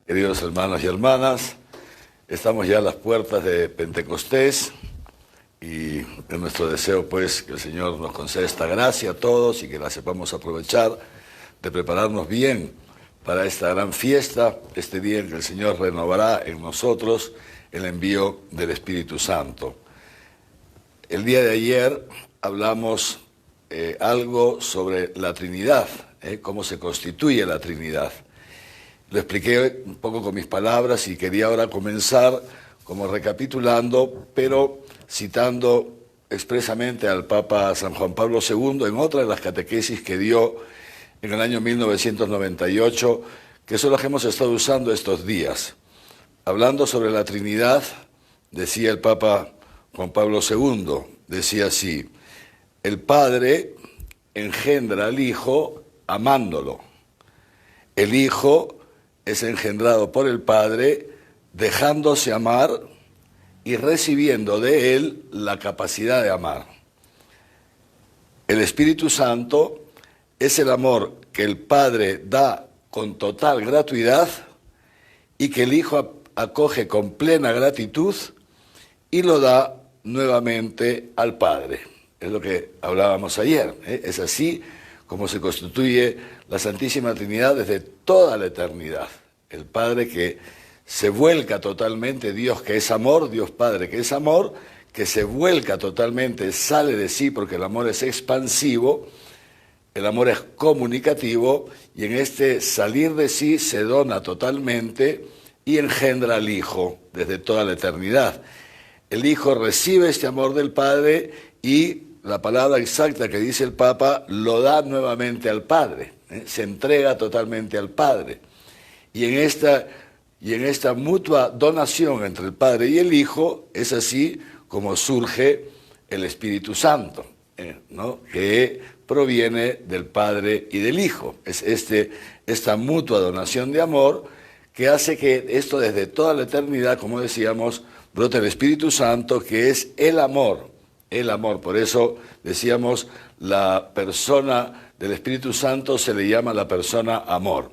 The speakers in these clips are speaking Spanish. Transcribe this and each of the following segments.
Queridos hermanos y hermanas, estamos ya a las puertas de Pentecostés y es nuestro deseo pues que el Señor nos conceda esta gracia a todos y que la sepamos aprovechar de prepararnos bien para esta gran fiesta, este día en que el Señor renovará en nosotros el envío del Espíritu Santo. El día de ayer hablamos algo sobre la Trinidad, cómo se constituye la Trinidad. Lo expliqué un poco con mis palabras y quería ahora comenzar como recapitulando, pero citando expresamente al Papa San Juan Pablo II en otra de las catequesis que dio en el año 1998, que son las que hemos estado usando estos días. Hablando sobre la Trinidad, decía el Papa Juan Pablo II, decía así: el Padre engendra al Hijo amándolo. El Hijo es engendrado por el Padre dejándose amar y recibiendo de Él la capacidad de amar. El Espíritu Santo es el amor que el Padre da con total gratuidad y que el Hijo acoge con plena gratitud y lo da nuevamente al Padre. Es lo que hablábamos ayer, ¿eh? Es así como se constituye la Santísima Trinidad desde toda la eternidad. El Padre que se vuelca totalmente, Dios que es amor, Dios Padre que es amor, que se vuelca totalmente, sale de sí porque el amor es expansivo, el amor es comunicativo y en este salir de sí se dona totalmente y engendra al Hijo desde toda la eternidad. El Hijo recibe este amor del Padre y la palabra exacta que dice el Papa, lo da nuevamente al Padre, se entrega totalmente al Padre. Y en esta mutua donación entre el Padre y el Hijo, es así como surge el Espíritu Santo, ¿no? Que proviene del Padre y del Hijo. Es esta mutua donación de amor que hace que esto desde toda la eternidad, como decíamos, brote el Espíritu Santo, que es el amor. El amor, por eso decíamos, la persona del Espíritu Santo se le llama la persona amor.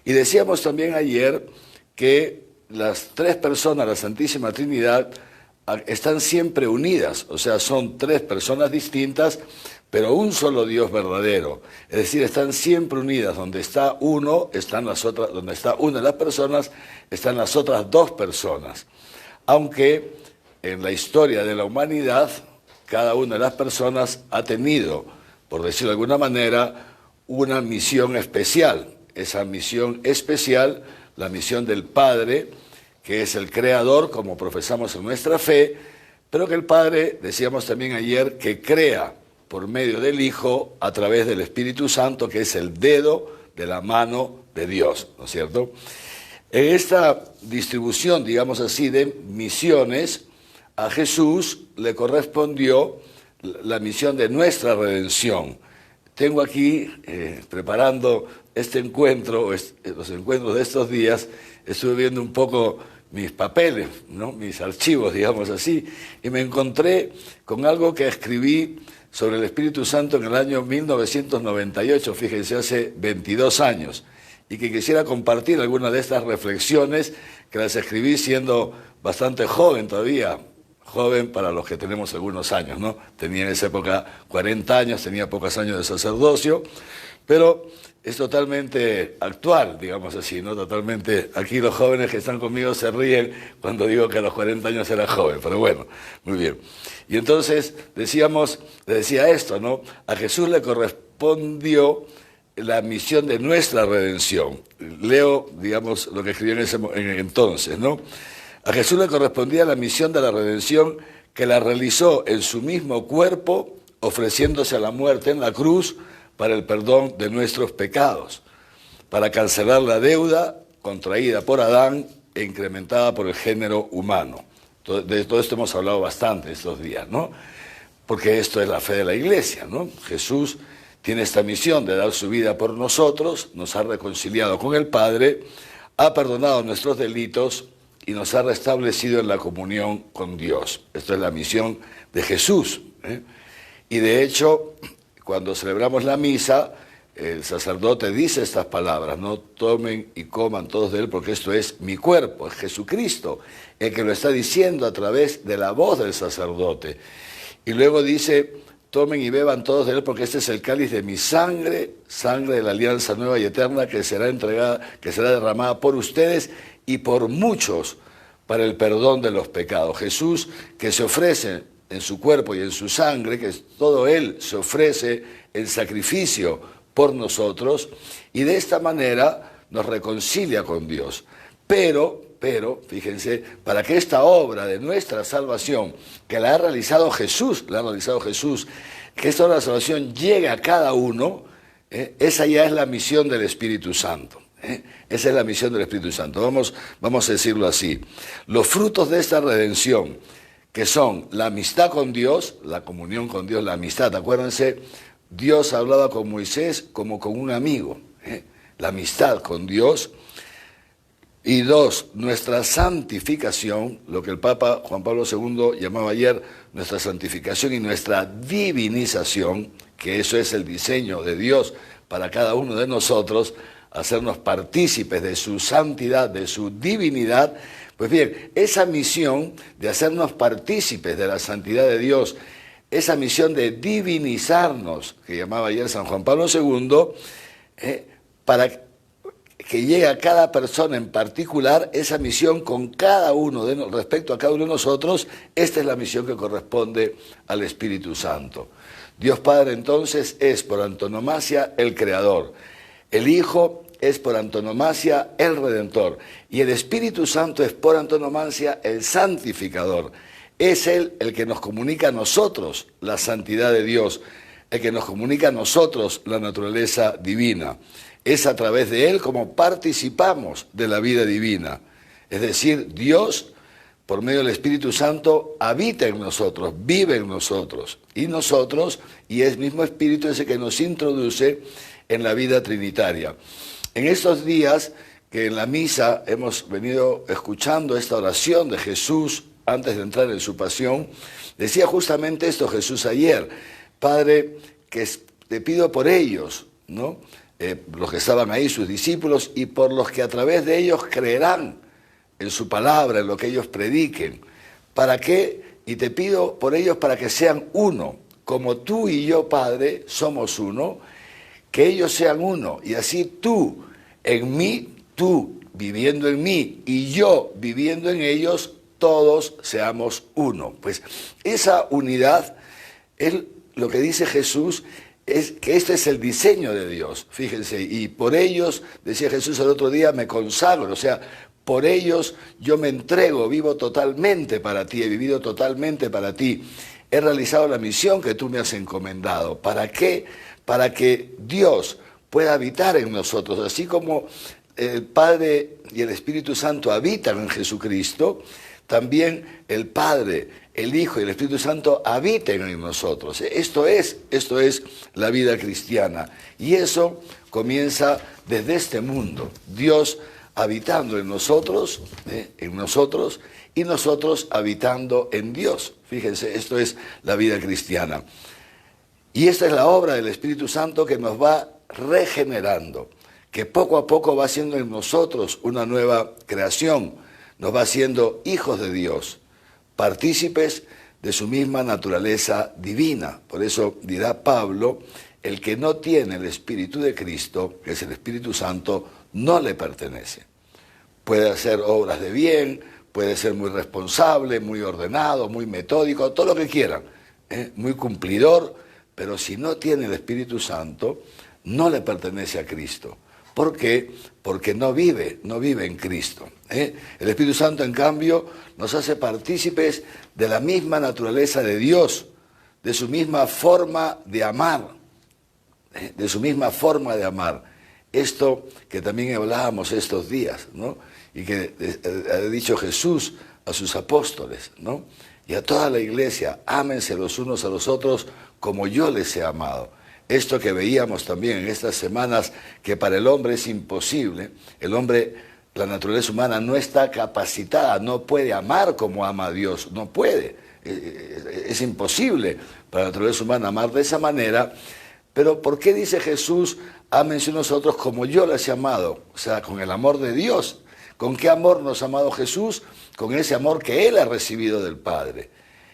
Y decíamos también ayer que las tres personas de la Santísima Trinidad están siempre unidas, o sea, son tres personas distintas, pero un solo Dios verdadero. Es decir, están siempre unidas. Donde está uno, están las otras, donde está una de las personas, están las otras dos personas. Aunque en la historia de la humanidad, cada una de las personas ha tenido, por decirlo de alguna manera, una misión especial. Esa misión especial, la misión del Padre, que es el Creador, como profesamos en nuestra fe, pero que el Padre, decíamos también ayer, que crea por medio del Hijo a través del Espíritu Santo, que es el dedo de la mano de Dios, ¿no es cierto? En esta distribución, digamos así, de misiones, a Jesús le correspondió la misión de nuestra redención. Tengo aquí, preparando este encuentro, los encuentros de estos días, estuve viendo un poco mis papeles, ¿no? Mis archivos, digamos así, y me encontré con algo que escribí sobre el Espíritu Santo en el año 1998, fíjense, hace 22 años, y que quisiera compartir algunas de estas reflexiones que las escribí siendo bastante joven todavía, joven para los que tenemos algunos años, ¿no? Tenía en esa época 40 años, tenía pocos años de sacerdocio, pero es totalmente actual, digamos así, ¿no? Totalmente, aquí los jóvenes que están conmigo se ríen cuando digo que a los 40 años era joven, pero bueno, muy bien. Y entonces decía esto, ¿no? A Jesús le correspondió la misión de nuestra redención. Leo, digamos, lo que escribió en entonces, ¿no? A Jesús le correspondía la misión de la redención que la realizó en su mismo cuerpo, ofreciéndose a la muerte en la cruz para el perdón de nuestros pecados, para cancelar la deuda contraída por Adán e incrementada por el género humano. De todo esto hemos hablado bastante estos días, ¿no? Porque esto es la fe de la Iglesia, ¿no? Jesús tiene esta misión de dar su vida por nosotros, nos ha reconciliado con el Padre, ha perdonado nuestros delitos y nos ha restablecido en la comunión con Dios. Esta es la misión de Jesús, ¿eh? Y de hecho, cuando celebramos la misa, el sacerdote dice estas palabras: no tomen y coman todos de él, porque esto es mi cuerpo. Es Jesucristo el que lo está diciendo a través de la voz del sacerdote. Y luego dice: tomen y beban todos de él, porque este es el cáliz de mi sangre, sangre de la alianza nueva y eterna, que será entregada, que será derramada por ustedes y por muchos para el perdón de los pecados. Jesús, que se ofrece en su cuerpo y en su sangre, que todo él se ofrece en sacrificio por nosotros, y de esta manera nos reconcilia con Dios. Pero, fíjense, para que esta obra de nuestra salvación, que la ha realizado Jesús, que esta obra de salvación llegue a cada uno, esa ya es la misión del Espíritu Santo. Esa es la misión del Espíritu Santo. Vamos a decirlo así. Los frutos de esta redención, que son la amistad con Dios, la comunión con Dios, la amistad. Acuérdense, Dios hablaba con Moisés como con un amigo. La amistad con Dios. Y dos, nuestra santificación, lo que el Papa Juan Pablo II llamaba ayer nuestra santificación y nuestra divinización, que eso es el diseño de Dios para cada uno de nosotros, hacernos partícipes de su santidad, de su divinidad. Pues bien, esa misión de hacernos partícipes de la santidad de Dios, esa misión de divinizarnos, que llamaba ayer San Juan Pablo II, para que llegue a cada persona en particular, esa misión con cada uno respecto a cada uno de nosotros, esta es la misión que corresponde al Espíritu Santo. Dios Padre entonces es por antonomasia el Creador, el Hijo es por antonomasia el Redentor, y el Espíritu Santo es por antonomasia el Santificador. Es Él el que nos comunica a nosotros la santidad de Dios, el que nos comunica a nosotros la naturaleza divina. Es a través de Él como participamos de la vida divina. Es decir, Dios, por medio del Espíritu Santo, habita en nosotros, vive en nosotros. Y es mismo Espíritu ese que nos introduce en la vida trinitaria. En estos días que en la misa hemos venido escuchando esta oración de Jesús antes de entrar en su pasión, decía justamente esto Jesús ayer: Padre, que te pido por ellos, ¿no? Los que estaban ahí, sus discípulos, y por los que a través de ellos creerán en su palabra, en lo que ellos prediquen. ¿Para qué? Y te pido por ellos para que sean uno, como tú y yo, Padre, somos uno, que ellos sean uno, y así tú en mí, tú viviendo en mí y yo viviendo en ellos, todos seamos uno. Pues esa unidad es lo que dice Jesús, es que este es el diseño de Dios, fíjense, y por ellos, decía Jesús el otro día, me consagro, o sea, por ellos yo me entrego, vivo totalmente para ti, he vivido totalmente para ti, he realizado la misión que tú me has encomendado. ¿Para qué? Para que Dios pueda habitar en nosotros, así como el Padre y el Espíritu Santo habitan en Jesucristo, también el Padre, el Hijo y el Espíritu Santo habiten en nosotros. Esto es la vida cristiana. Y eso comienza desde este mundo. Dios habitando en nosotros, y nosotros habitando en Dios. Fíjense, esto es la vida cristiana. Y esta es la obra del Espíritu Santo que nos va regenerando, que poco a poco va haciendo en nosotros una nueva creación, nos va haciendo hijos de Dios, partícipes de su misma naturaleza divina. Por eso dirá Pablo, el que no tiene el Espíritu de Cristo, que es el Espíritu Santo, no le pertenece. Puede hacer obras de bien, puede ser muy responsable, muy ordenado, muy metódico, todo lo que quieran, muy cumplidor, pero si no tiene el Espíritu Santo, no le pertenece a Cristo. ¿Por qué? Porque no vive en Cristo. El Espíritu Santo, en cambio, nos hace partícipes de la misma naturaleza de Dios, de su misma forma de amar, Esto que también hablábamos estos días, ¿no? Y que ha dicho Jesús a sus apóstoles, ¿no? Y a toda la iglesia: ámense los unos a los otros como yo les he amado. Esto que veíamos también en estas semanas, que para el hombre es imposible, la naturaleza humana no está capacitada, no puede amar como ama a Dios, no puede, es imposible para la naturaleza humana amar de esa manera, Pero ¿por qué dice Jesús, ámense unos a otros como yo les he amado? O sea, con el amor de Dios. ¿Con qué amor nos ha amado Jesús? Con ese amor que Él ha recibido del Padre.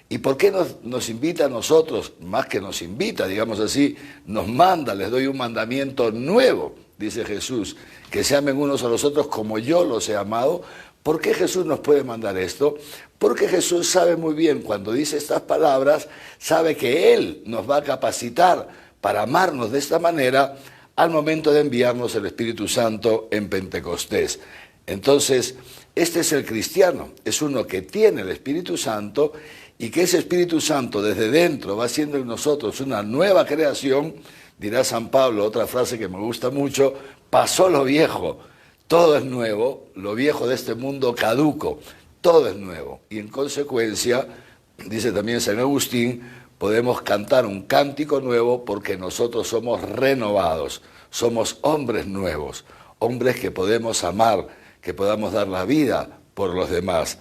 ¿Y por qué nos invita a nosotros? Más que nos invita, digamos así, nos manda, les doy un mandamiento nuevo, dice Jesús, que se amen unos a los otros como yo los he amado. ¿Por qué Jesús nos puede mandar esto? Porque Jesús sabe muy bien, cuando dice estas palabras, sabe que Él nos va a capacitar para amarnos de esta manera al momento de enviarnos el Espíritu Santo en Pentecostés. Entonces, este es el cristiano, es uno que tiene el Espíritu Santo y que ese Espíritu Santo desde dentro va haciendo en nosotros una nueva creación. Dirá San Pablo, otra frase que me gusta mucho, pasó lo viejo, todo es nuevo, lo viejo de este mundo caduco, todo es nuevo. Y en consecuencia, dice también San Agustín, podemos cantar un cántico nuevo porque nosotros somos renovados, somos hombres nuevos, hombres que podemos amar, que podamos dar la vida por los demás.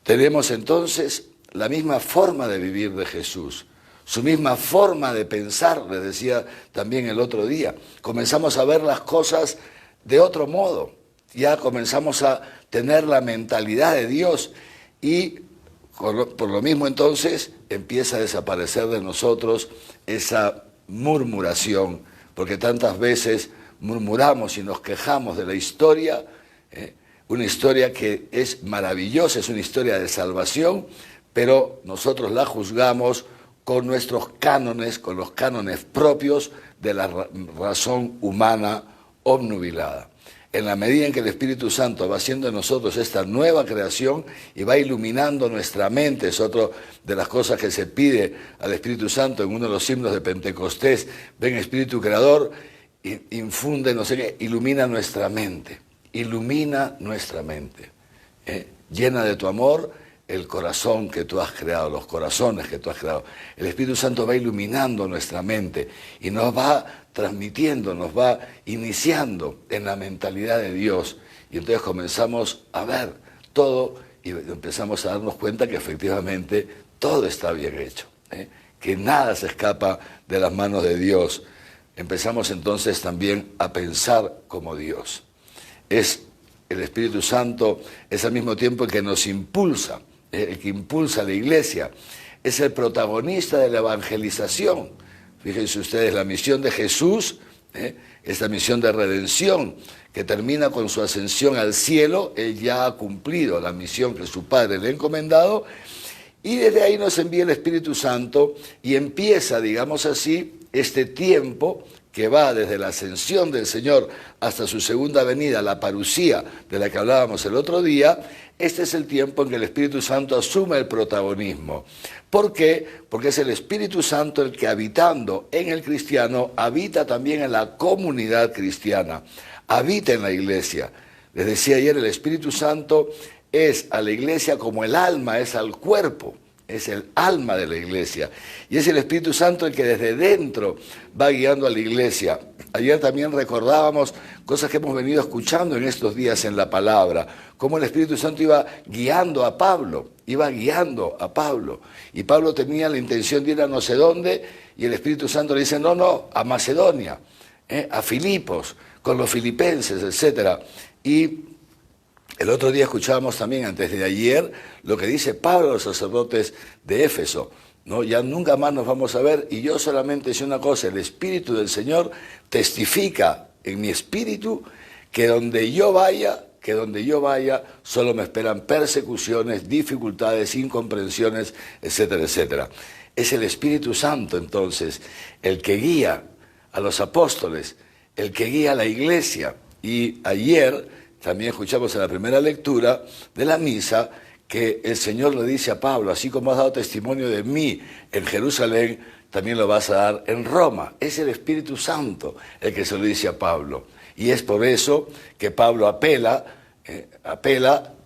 Tenemos entonces la misma forma de vivir de Jesús, su misma forma de pensar, les decía también el otro día. Comenzamos a ver las cosas de otro modo, ya comenzamos a tener la mentalidad de Dios y por lo mismo entonces empieza a desaparecer de nosotros esa murmuración, porque tantas veces murmuramos y nos quejamos de la historia, una historia que es maravillosa, es una historia de salvación, pero nosotros la juzgamos con nuestros cánones, con los cánones propios de la razón humana obnubilada. En la medida en que el Espíritu Santo va haciendo en nosotros esta nueva creación y va iluminando nuestra mente, es otra de las cosas que se pide al Espíritu Santo en uno de los himnos de Pentecostés, ven Espíritu Creador, infunde, no sé qué, ilumina nuestra mente. Ilumina nuestra mente, llena de tu amor el corazón que tú has creado, los corazones que tú has creado. El Espíritu Santo va iluminando nuestra mente y nos va transmitiendo, nos va iniciando en la mentalidad de Dios. Y entonces comenzamos a ver todo y empezamos a darnos cuenta que efectivamente todo está bien hecho, que nada se escapa de las manos de Dios. Empezamos entonces también a pensar como Dios. Es el Espíritu Santo, es al mismo tiempo el que nos impulsa, el que impulsa a la iglesia, es el protagonista de la evangelización. Fíjense ustedes, la misión de Jesús, esta misión de redención, que termina con su ascensión al cielo. Él ya ha cumplido la misión que su Padre le ha encomendado, y desde ahí nos envía el Espíritu Santo y empieza, digamos así, este tiempo que va desde la ascensión del Señor hasta su segunda venida, la parusía de la que hablábamos el otro día. Este es el tiempo en que el Espíritu Santo asume el protagonismo. ¿Por qué? Porque es el Espíritu Santo el que, habitando en el cristiano, habita también en la comunidad cristiana, habita en la iglesia. Les decía ayer, el Espíritu Santo es a la iglesia como el alma es al cuerpo. Es el alma de la iglesia y es el Espíritu Santo el que desde dentro va guiando a la iglesia. Ayer también recordábamos cosas que hemos venido escuchando en estos días en la palabra, cómo el Espíritu Santo iba guiando a Pablo, y Pablo tenía la intención de ir a no sé dónde y el Espíritu Santo le dice no, a Macedonia, a Filipos, con los filipenses, etc. Y el otro día escuchábamos también, antes de ayer, lo que dice Pablo a los sacerdotes de Éfeso, ¿no? Ya nunca más nos vamos a ver, y yo solamente sé una cosa: el Espíritu del Señor testifica en mi espíritu que donde yo vaya, solo me esperan persecuciones, dificultades, incomprensiones, etcétera, etcétera. Es el Espíritu Santo, entonces, el que guía a los apóstoles, el que guía a la iglesia. Y ayer también escuchamos en la primera lectura de la misa que el Señor le dice a Pablo: así como has dado testimonio de mí en Jerusalén, también lo vas a dar en Roma. Es el Espíritu Santo el que se lo dice a Pablo. Y es por eso que Pablo apela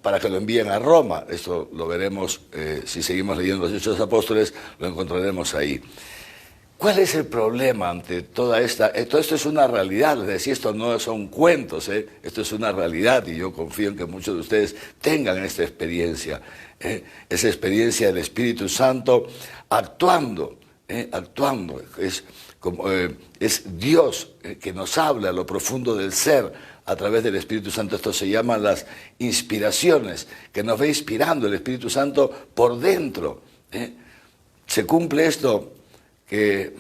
para que lo envíen a Roma. Esto lo veremos, si seguimos leyendo los Hechos de los Apóstoles, lo encontraremos ahí. ¿Cuál es el problema ante toda esta? Todo esto es una realidad, les decía, esto no son cuentos, esto es una realidad, y yo confío en que muchos de ustedes tengan esta experiencia, esa experiencia del Espíritu Santo actuando actuando. Es Dios que nos habla a lo profundo del ser a través del Espíritu Santo. Esto se llaman las inspiraciones, que nos va inspirando el Espíritu Santo por dentro. Se cumple esto que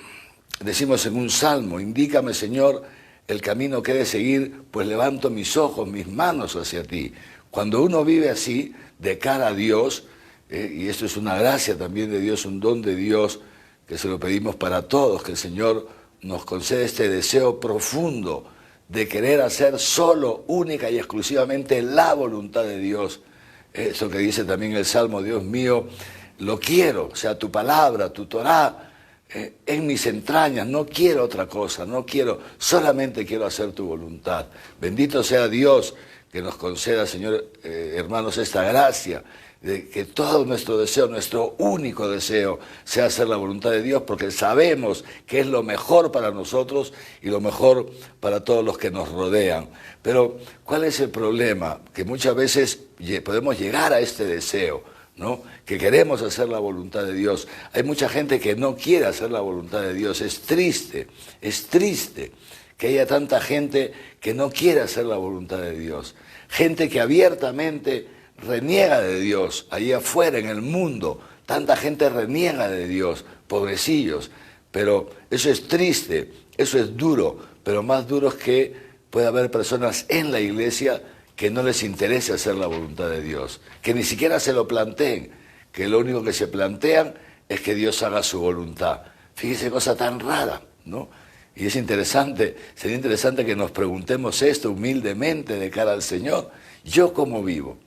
decimos en un salmo: indícame, Señor, el camino que he de seguir, pues levanto mis ojos, mis manos hacia ti. Cuando uno vive así, de cara a Dios, y esto es una gracia también de Dios, un don de Dios, que se lo pedimos para todos, que el Señor nos concede este deseo profundo de querer hacer solo, única y exclusivamente la voluntad de Dios. Eso que dice también el Salmo: Dios mío, lo quiero, o sea, tu palabra, tu Torá, en mis entrañas, no quiero otra cosa, solamente quiero hacer tu voluntad. Bendito sea Dios que nos conceda, Señor, hermanos, esta gracia, de que todo nuestro deseo, nuestro único deseo, sea hacer la voluntad de Dios, porque sabemos que es lo mejor para nosotros y lo mejor para todos los que nos rodean. Pero, ¿cuál es el problema? Que muchas veces podemos llegar a este deseo, ¿no? Que queremos hacer la voluntad de Dios. Hay mucha gente que no quiere hacer la voluntad de Dios. Es triste que haya tanta gente que no quiere hacer la voluntad de Dios. Gente que abiertamente reniega de Dios. Allí afuera, en el mundo, tanta gente reniega de Dios, pobrecillos. Pero eso es triste, eso es duro, pero más duro es que puede haber personas en la iglesia que no les interese hacer la voluntad de Dios, que ni siquiera se lo planteen, que lo único que se plantean es que Dios haga su voluntad. Fíjese, cosa tan rara, ¿no? Y es interesante, sería interesante que nos preguntemos esto humildemente de cara al Señor. ¿Yo cómo vivo?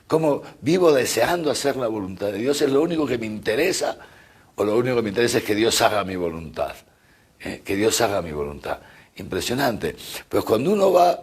¿Cómo vivo deseando hacer la voluntad de Dios? ¿Es lo único que me interesa? ¿O lo único que me interesa es que Dios haga mi voluntad? Que Dios haga mi voluntad. Impresionante. Pues cuando uno va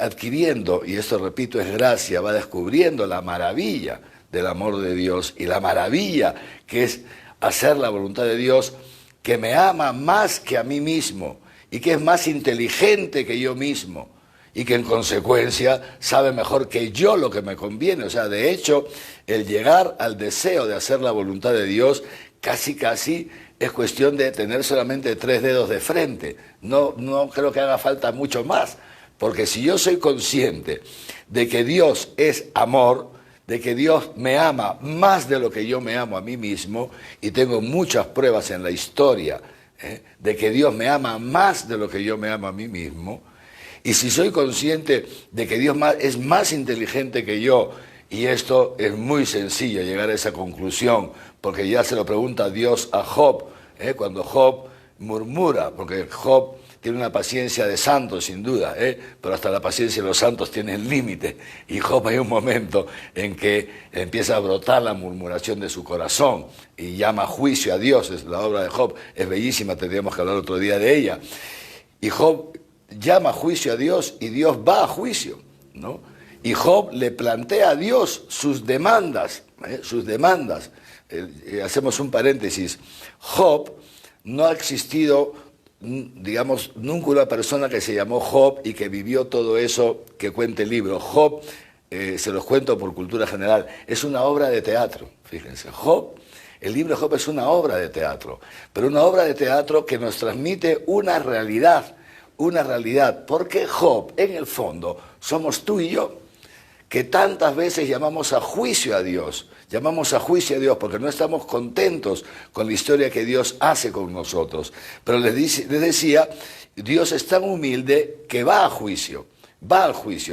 adquiriendo, y esto repito es gracia, va descubriendo la maravilla del amor de Dios y la maravilla que es hacer la voluntad de Dios, que me ama más que a mí mismo y que es más inteligente que yo mismo y que en consecuencia sabe mejor que yo lo que me conviene. O sea, de hecho, el llegar al deseo de hacer la voluntad de Dios casi es cuestión de tener solamente 3 dedos de frente. No creo que haga falta mucho más. Porque si yo soy consciente de que Dios es amor, de que Dios me ama más de lo que yo me amo a mí mismo, y tengo muchas pruebas en la historia de que Dios me ama más de lo que yo me amo a mí mismo, y si soy consciente de que Dios es más inteligente que yo, y esto es muy sencillo llegar a esa conclusión, porque ya se lo pregunta Dios a Job, cuando Job murmura, porque Job tiene una paciencia de santos, sin duda, pero hasta la paciencia de los santos tiene límite. Y Job, hay un momento en que empieza a brotar la murmuración de su corazón y llama juicio a Dios. La obra de Job es bellísima, tendríamos que hablar otro día de ella. Y Job llama juicio a Dios y Dios va a juicio, ¿no? Y Job le plantea a Dios sus demandas, hacemos un paréntesis. Job no ha existido, digamos, nunca una persona que se llamó Job y que vivió todo eso que cuenta el libro. Job, se los cuento por cultura general, es una obra de teatro, fíjense. Job, el libro de Job es una obra de teatro, pero una obra de teatro que nos transmite una realidad, porque Job, en el fondo, somos tú y yo, que tantas veces llamamos a juicio a Dios porque no estamos contentos con la historia que Dios hace con nosotros. Pero les decía, Dios es tan humilde que va al juicio.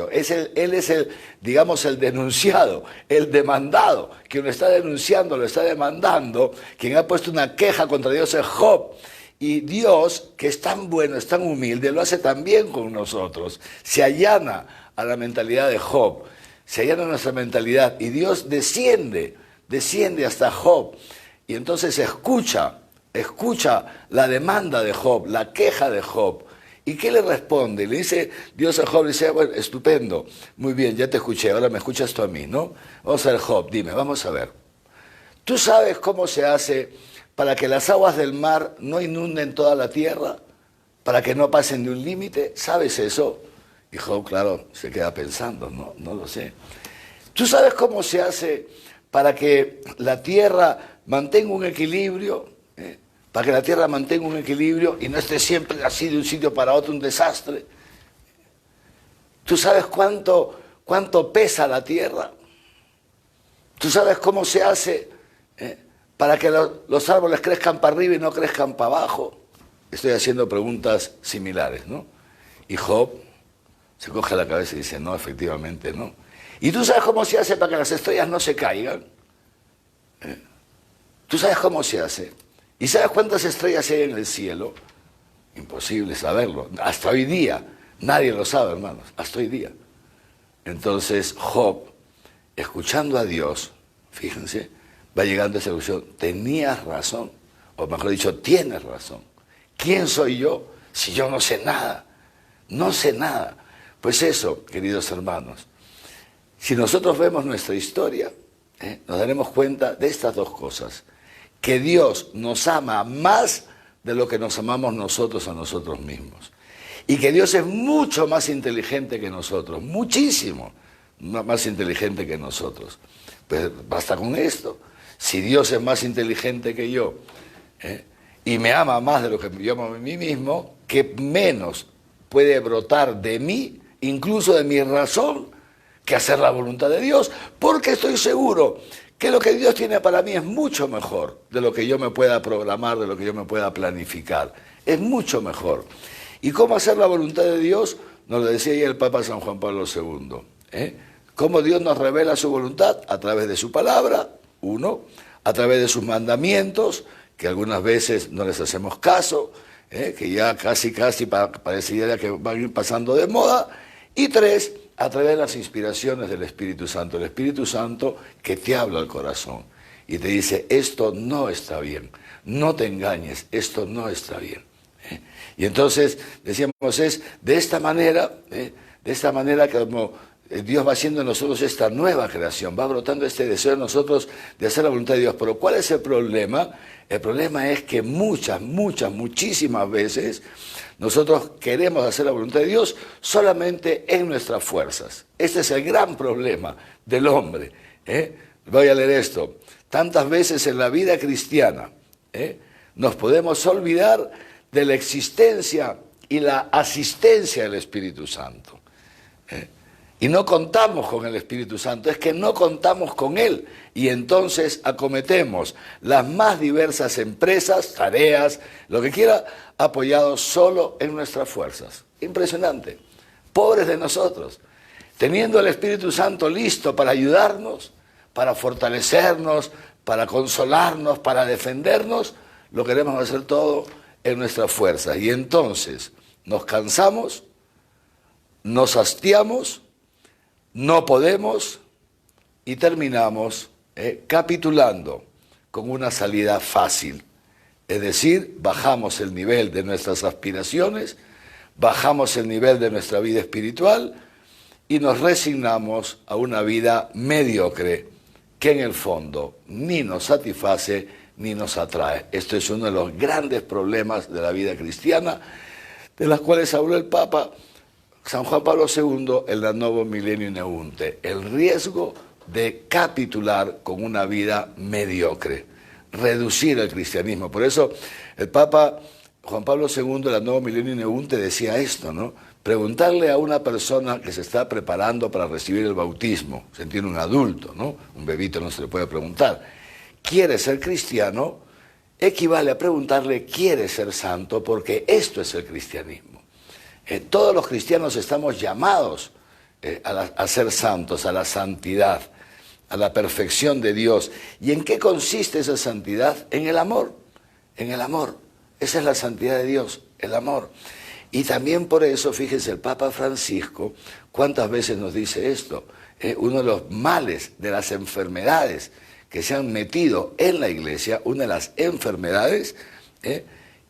Él es el, digamos, el denunciado, el demandado. Quien lo está denunciando, lo está demandando. Quien ha puesto una queja contra Dios es Job. Y Dios, que es tan bueno, es tan humilde, lo hace también con nosotros. Se allana a la mentalidad de Job. Se allana nuestra mentalidad y Dios desciende hasta Job y entonces escucha la demanda de Job, la queja de Job. ¿Y qué le responde? Le dice Dios a Job, le dice, bueno, estupendo, muy bien, ya te escuché, ahora me escuchas tú a mí, ¿no? Vamos a ver, Job, dime, vamos a ver. ¿Tú sabes cómo se hace para que las aguas del mar no inunden toda la tierra? ¿Para que no pasen de un límite? ¿Sabes eso? Y Job, claro, se queda pensando, no lo sé. ¿Tú sabes cómo se hace para que la tierra mantenga un equilibrio? para que la tierra mantenga un equilibrio y no esté siempre así de un sitio para otro un desastre. ¿Tú sabes cuánto pesa la tierra? ¿Tú sabes cómo se hace para que los árboles crezcan para arriba y no crezcan para abajo? Estoy haciendo preguntas similares, ¿no? Y Job se coge la cabeza y dice, no, efectivamente no. ¿Y tú sabes cómo se hace para que las estrellas no se caigan? ¿Tú sabes cómo se hace? ¿Y sabes cuántas estrellas hay en el cielo? Imposible saberlo. Hasta hoy día. Nadie lo sabe, hermanos. Hasta hoy día. Entonces Job, escuchando a Dios, fíjense, va llegando a esa conclusión. Tenías razón. O mejor dicho, tienes razón. ¿Quién soy yo si yo no sé nada? No sé nada. Pues eso, queridos hermanos, si nosotros vemos nuestra historia, nos daremos cuenta de estas dos cosas. Que Dios nos ama más de lo que nos amamos nosotros a nosotros mismos. Y que Dios es mucho más inteligente que nosotros, muchísimo más inteligente que nosotros. Pues basta con esto. Si Dios es más inteligente que yo, y me ama más de lo que yo amo a mí mismo, que menos puede brotar de mí, incluso de mi razón, que hacer la voluntad de Dios, porque estoy seguro que lo que Dios tiene para mí es mucho mejor de lo que yo me pueda programar, de lo que yo me pueda planificar. Es mucho mejor. ¿Y cómo hacer la voluntad de Dios? Nos lo decía ya el Papa San Juan Pablo II. ¿Cómo Dios nos revela su voluntad? A través de su palabra, uno, a través de sus mandamientos, que algunas veces no les hacemos caso, que ya casi parecería que van a ir pasando de moda, y tres, a través de las inspiraciones del Espíritu Santo. El Espíritu Santo que te habla al corazón y te dice, esto no está bien, no te engañes, esto no está bien. Y entonces, decíamos, es de esta manera que como Dios va haciendo en nosotros esta nueva creación, va brotando este deseo en nosotros de hacer la voluntad de Dios. Pero ¿cuál es el problema? El problema es que muchísimas veces nosotros queremos hacer la voluntad de Dios solamente en nuestras fuerzas. Este es el gran problema del hombre. Voy a leer esto. Tantas veces en la vida cristiana nos podemos olvidar de la existencia y la asistencia del Espíritu Santo. Y no contamos con el Espíritu Santo, es que no contamos con Él. Y entonces acometemos las más diversas empresas, tareas, lo que quiera, apoyados solo en nuestras fuerzas. Impresionante. Pobres de nosotros. Teniendo el Espíritu Santo listo para ayudarnos, para fortalecernos, para consolarnos, para defendernos, lo queremos hacer todo en nuestras fuerzas. Y entonces nos cansamos, nos hastiamos, no podemos y terminamos capitulando con una salida fácil. Es decir, bajamos el nivel de nuestras aspiraciones, bajamos el nivel de nuestra vida espiritual y nos resignamos a una vida mediocre que en el fondo ni nos satisface ni nos atrae. Esto es uno de los grandes problemas de la vida cristiana, de las cuales habló el Papa San Juan Pablo II en la Novo Millenium Neunte, el riesgo de capitular con una vida mediocre, reducir el cristianismo. Por eso el Papa Juan Pablo II en la Novo Millenium Neunte decía esto, ¿no? Preguntarle a una persona que se está preparando para recibir el bautismo, se entiende un adulto, ¿no? Un bebito no se le puede preguntar, ¿quiere ser cristiano? Equivale a preguntarle, ¿quiere ser santo? Porque esto es el cristianismo. Todos los cristianos estamos llamados a ser santos, a la santidad, a la perfección de Dios. ¿Y en qué consiste esa santidad? En el amor, en el amor. Esa es la santidad de Dios, el amor. Y también por eso, fíjense, el Papa Francisco, ¿cuántas veces nos dice esto? Uno de los males, de las enfermedades que se han metido en la Iglesia, una de las enfermedades,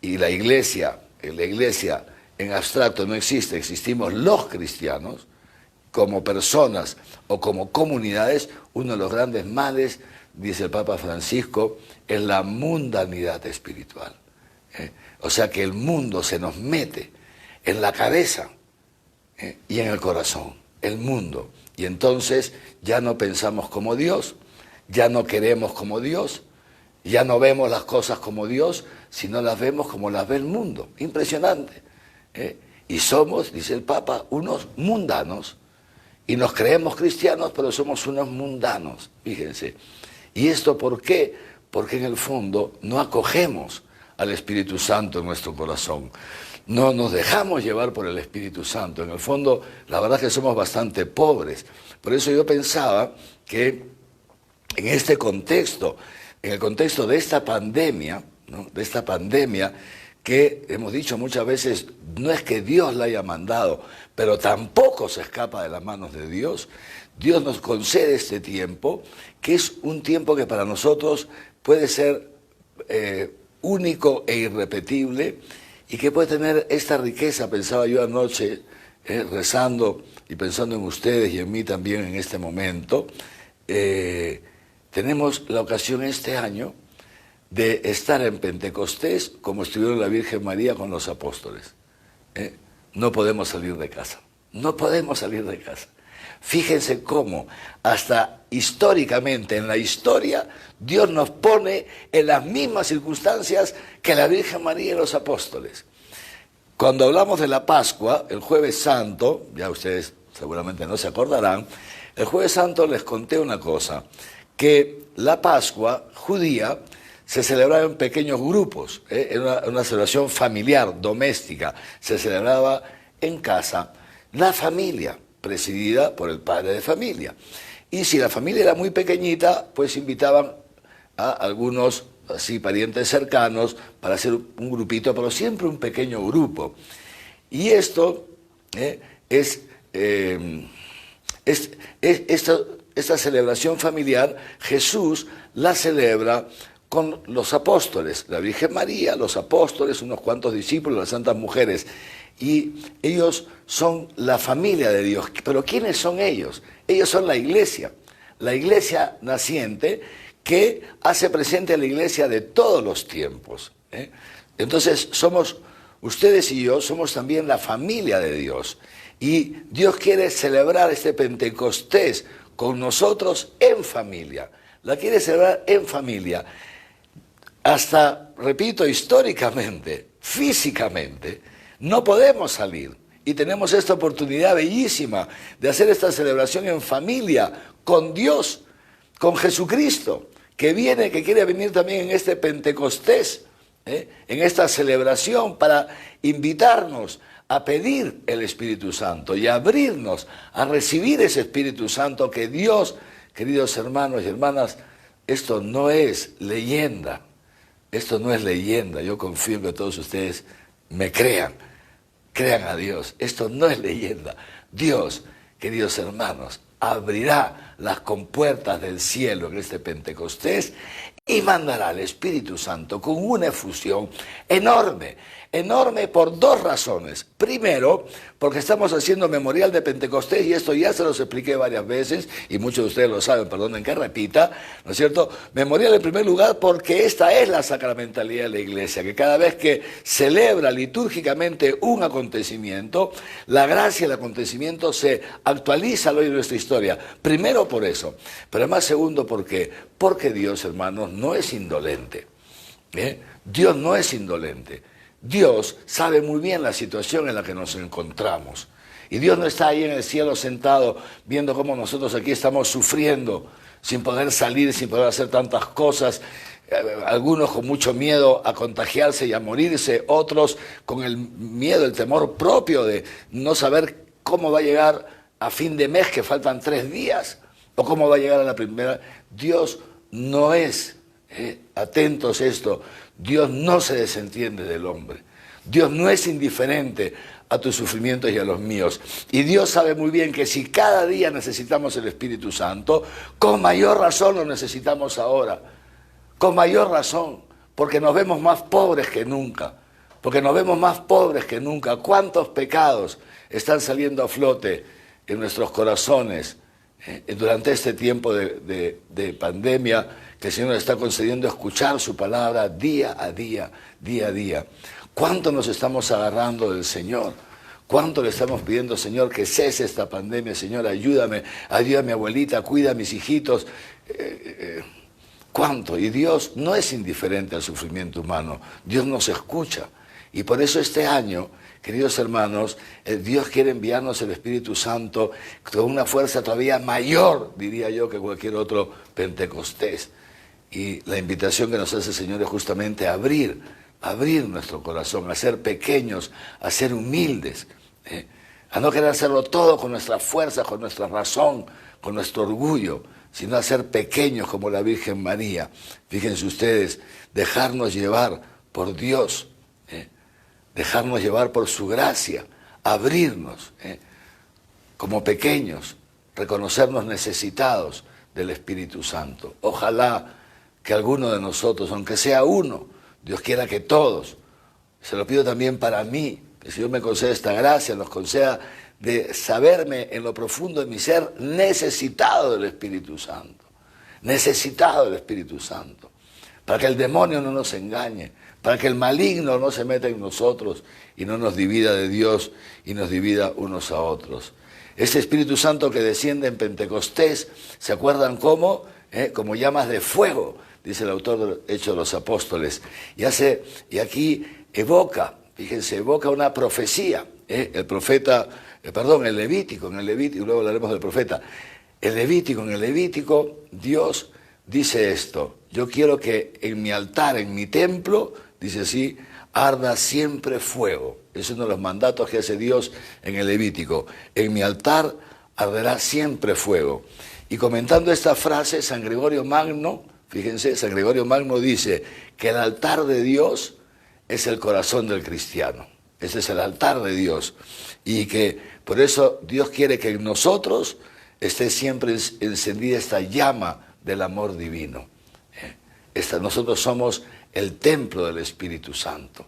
y la Iglesia en abstracto no existe, existimos los cristianos, como personas o como comunidades, uno de los grandes males, dice el Papa Francisco, es la mundanidad espiritual. O sea que el mundo se nos mete en la cabeza y en el corazón, el mundo. Y entonces ya no pensamos como Dios, ya no queremos como Dios, Ya no vemos las cosas como Dios, sino las vemos como las ve el mundo. Impresionante. Y somos, dice el Papa, unos mundanos. Y nos creemos cristianos, pero somos unos mundanos, fíjense. ¿Y esto por qué? Porque en el fondo no acogemos al Espíritu Santo en nuestro corazón. No nos dejamos llevar por el Espíritu Santo. En el fondo, la verdad es que somos bastante pobres. Por eso yo pensaba que en este contexto, en el contexto de esta pandemia, ¿no? De esta pandemia, que hemos dicho muchas veces, no es que Dios la haya mandado, pero tampoco se escapa de las manos de Dios. Dios nos concede este tiempo, que es un tiempo que para nosotros puede ser único e irrepetible, y que puede tener esta riqueza. Pensaba yo anoche, rezando y pensando en ustedes y en mí también en este momento, tenemos la ocasión este año de estar en Pentecostés como estuvieron la Virgen María con los apóstoles. No podemos salir de casa, no podemos salir de casa. Fíjense cómo, hasta históricamente, en la historia, Dios nos pone en las mismas circunstancias que la Virgen María y los apóstoles. Cuando hablamos de la Pascua, el Jueves Santo, ya ustedes seguramente no se acordarán, el Jueves Santo les conté una cosa, que la Pascua judía se celebraba en pequeños grupos, era una celebración familiar, doméstica, se celebraba en casa, la familia, presidida por el padre de familia. Y si la familia era muy pequeñita, pues invitaban a algunos así parientes cercanos para hacer un grupito, pero siempre un pequeño grupo. Y esto esta celebración familiar, Jesús la celebra con los apóstoles, la Virgen María, los apóstoles, unos cuantos discípulos, las santas mujeres. Y ellos son la familia de Dios. ¿Pero quiénes son ellos? Ellos son la iglesia naciente, que hace presente a la iglesia de todos los tiempos. Entonces somos, ustedes y yo, somos también la familia de Dios. Y Dios quiere celebrar este Pentecostés con nosotros en familia. La quiere celebrar en familia. Hasta, repito, históricamente, físicamente, no podemos salir. Y tenemos esta oportunidad bellísima de hacer esta celebración en familia, con Dios, con Jesucristo, que viene, que quiere venir también en este Pentecostés, en esta celebración, para invitarnos a pedir el Espíritu Santo y abrirnos a recibir ese Espíritu Santo que Dios, queridos hermanos y hermanas, esto no es leyenda, esto no es leyenda. Yo confío en que todos ustedes me crean a Dios, esto no es leyenda. Dios, queridos hermanos, abrirá las compuertas del cielo en este Pentecostés y mandará al Espíritu Santo con una efusión enorme, enorme por dos razones. Primero, porque estamos haciendo memorial de Pentecostés, y esto ya se los expliqué varias veces, y muchos de ustedes lo saben, perdonen que repita, ¿no es cierto? Memorial en primer lugar porque esta es la sacramentalidad de la Iglesia, que cada vez que celebra litúrgicamente un acontecimiento, la gracia del acontecimiento se actualiza a lo largo de nuestra historia. Primero por eso, pero además segundo porque Dios, hermanos, no es indolente. Dios no es indolente. Dios sabe muy bien la situación en la que nos encontramos. Y Dios no está ahí en el cielo sentado viendo cómo nosotros aquí estamos sufriendo, sin poder salir, sin poder hacer tantas cosas. Algunos con mucho miedo a contagiarse y a morirse, otros con el miedo, el temor propio de no saber cómo va a llegar a fin de mes, que faltan 3 días, o cómo va a llegar a la primera. Dios no es, atentos a esto, Dios no se desentiende del hombre. Dios no es indiferente a tus sufrimientos y a los míos. Y Dios sabe muy bien que si cada día necesitamos el Espíritu Santo, con mayor razón lo necesitamos ahora. Con mayor razón, porque nos vemos más pobres que nunca. Porque nos vemos más pobres que nunca. ¿Cuántos pecados están saliendo a flote en nuestros corazones durante este tiempo de pandemia, que el Señor nos está concediendo escuchar su palabra día a día, día a día? ¿Cuánto nos estamos agarrando del Señor? ¿Cuánto le estamos pidiendo, Señor, que cese esta pandemia? Señor, ayúdame, ayuda a mi abuelita, cuida a mis hijitos. ¿Cuánto? Y Dios no es indiferente al sufrimiento humano. Dios nos escucha. Y por eso este año, queridos hermanos, Dios quiere enviarnos el Espíritu Santo con una fuerza todavía mayor, diría yo, que cualquier otro Pentecostés. Y la invitación que nos hace el Señor es justamente abrir nuestro corazón, a ser pequeños, a ser humildes, a no querer hacerlo todo con nuestra fuerza, con nuestra razón, con nuestro orgullo, sino a ser pequeños como la Virgen María. Fíjense ustedes, dejarnos llevar por Dios, dejarnos llevar por su gracia, abrirnos como pequeños, reconocernos necesitados del Espíritu Santo. Ojalá que alguno de nosotros, aunque sea uno, Dios quiera que todos, se lo pido también para mí, que el Señor me conceda esta gracia, nos conceda de saberme en lo profundo de mi ser necesitado del Espíritu Santo, necesitado del Espíritu Santo, para que el demonio no nos engañe, para que el maligno no se meta en nosotros y no nos divida de Dios y nos divida unos a otros. Ese Espíritu Santo que desciende en Pentecostés, ¿se acuerdan cómo? Como llamas de fuego, dice el autor del Hechos de los Apóstoles, y aquí evoca, fíjense, evoca una profecía, el Levítico, luego hablaremos del profeta, en el Levítico, Dios dice esto: yo quiero que en mi altar, en mi templo, dice así, arda siempre fuego. Es uno de los mandatos que hace Dios en el Levítico. En mi altar arderá siempre fuego. Y comentando esta frase, San Gregorio Magno, fíjense, San Gregorio Magno dice que el altar de Dios es el corazón del cristiano. Ese es el altar de Dios. Y que por eso Dios quiere que en nosotros esté siempre encendida esta llama del amor divino. Nosotros somos el templo del Espíritu Santo.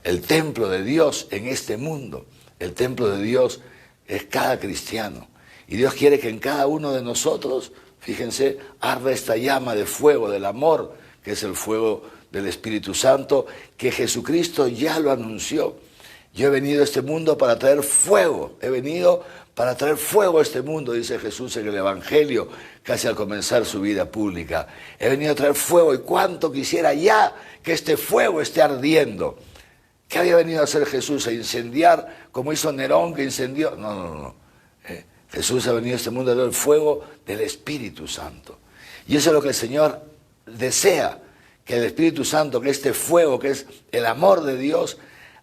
El templo de Dios en este mundo. El templo de Dios es cada cristiano. Y Dios quiere que en cada uno de nosotros, fíjense, arda esta llama de fuego, del amor, que es el fuego del Espíritu Santo, que Jesucristo ya lo anunció. Yo he venido a este mundo para traer fuego, he venido para traer fuego a este mundo, dice Jesús en el Evangelio, casi al comenzar su vida pública. He venido a traer fuego, y cuánto quisiera ya que este fuego esté ardiendo. ¿Qué había venido a hacer Jesús? ¿A incendiar como hizo Nerón, que incendió? No. Jesús ha venido a este mundo a dar el fuego del Espíritu Santo. Y eso es lo que el Señor desea, que el Espíritu Santo, que este fuego, que es el amor de Dios,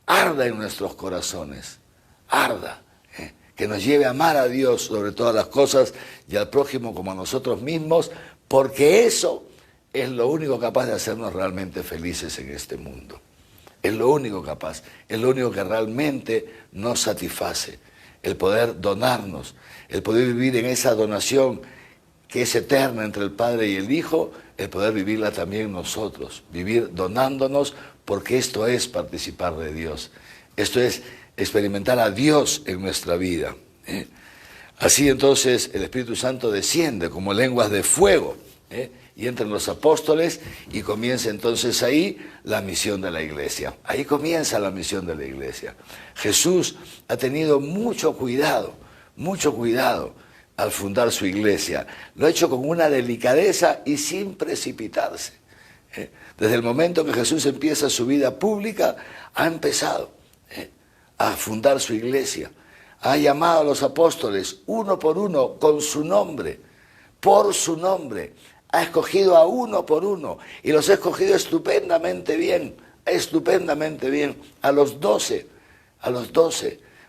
arda en nuestros corazones, arda, que nos lleve a amar a Dios sobre todas las cosas y al prójimo como a nosotros mismos, porque eso es lo único capaz de hacernos realmente felices en este mundo. Es lo único capaz, es lo único que realmente nos satisface, el poder donarnos, el poder vivir en esa donación que es eterna entre el Padre y el Hijo, el poder vivirla también nosotros, vivir donándonos, porque esto es participar de Dios, esto es experimentar a Dios en nuestra vida. Así entonces el Espíritu Santo desciende como lenguas de fuego, y entran los apóstoles y comienza entonces ahí la misión de la iglesia. Ahí comienza la misión de la iglesia. Jesús ha tenido mucho cuidado al fundar su iglesia. Lo ha hecho con una delicadeza y sin precipitarse. Desde el momento que Jesús empieza su vida pública, ha empezado a fundar su iglesia. Ha llamado a los apóstoles uno por uno con su nombre, por su nombre. Ha escogido a uno por uno y los ha escogido estupendamente bien, a los 12,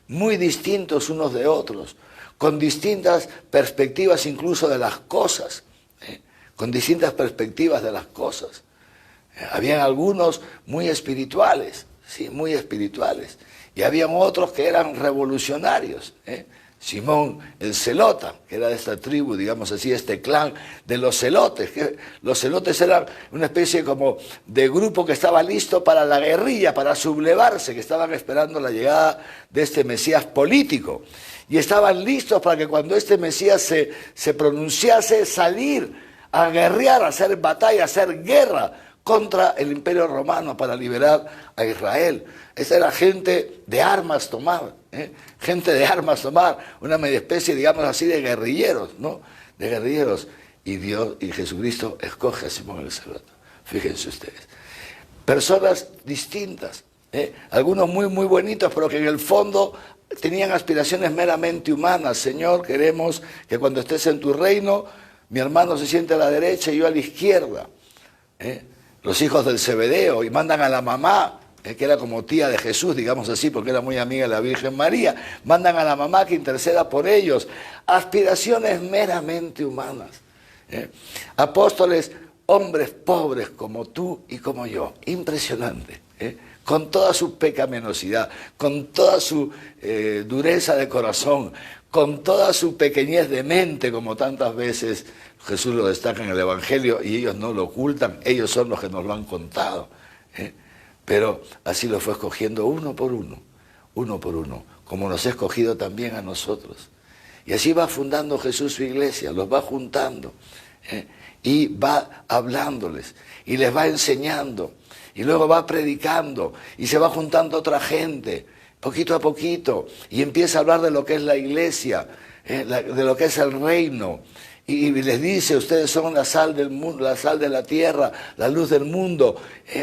muy distintos unos de otros, con distintas perspectivas incluso de las cosas, Habían algunos muy espirituales, sí, muy espirituales, y habían otros que eran revolucionarios, Simón el Zelota, que era de esta tribu, digamos así, este clan de los celotes. Los celotes eran una especie como de grupo que estaba listo para la guerrilla, para sublevarse, que estaban esperando la llegada de este Mesías político. Y estaban listos para que cuando este Mesías se pronunciase, salir a guerrear, a hacer batalla, a hacer guerra contra el Imperio Romano para liberar a Israel. Esa era gente de armas tomar, una media especie, digamos así, de guerrilleros, ¿no? De guerrilleros. y Dios y Jesucristo escoge a Simón el Zelote. Fíjense ustedes. Personas distintas, algunos muy, muy bonitos, pero que en el fondo tenían aspiraciones meramente humanas. Señor, queremos que cuando estés en tu reino, mi hermano se siente a la derecha y yo a la izquierda. Los hijos del Zebedeo, y mandan a la mamá, que era como tía de Jesús, digamos así, porque era muy amiga de la Virgen María, mandan a la mamá que interceda por ellos. Aspiraciones meramente humanas. Apóstoles, hombres pobres como tú y como yo. Impresionante. Con toda su pecaminosidad, con toda su dureza de corazón, con toda su pequeñez de mente, como tantas veces Jesús lo destaca en el Evangelio, y ellos no lo ocultan, ellos son los que nos lo han contado. Pero así lo fue escogiendo uno por uno, como nos ha escogido también a nosotros. Y así va fundando Jesús su iglesia, los va juntando, y va hablándoles, y les va enseñando, y luego va predicando, y se va juntando otra gente, poquito a poquito, y empieza a hablar de lo que es la iglesia, de lo que es el reino, y les dice, ustedes son la sal del mundo, la sal de la tierra, la luz del mundo.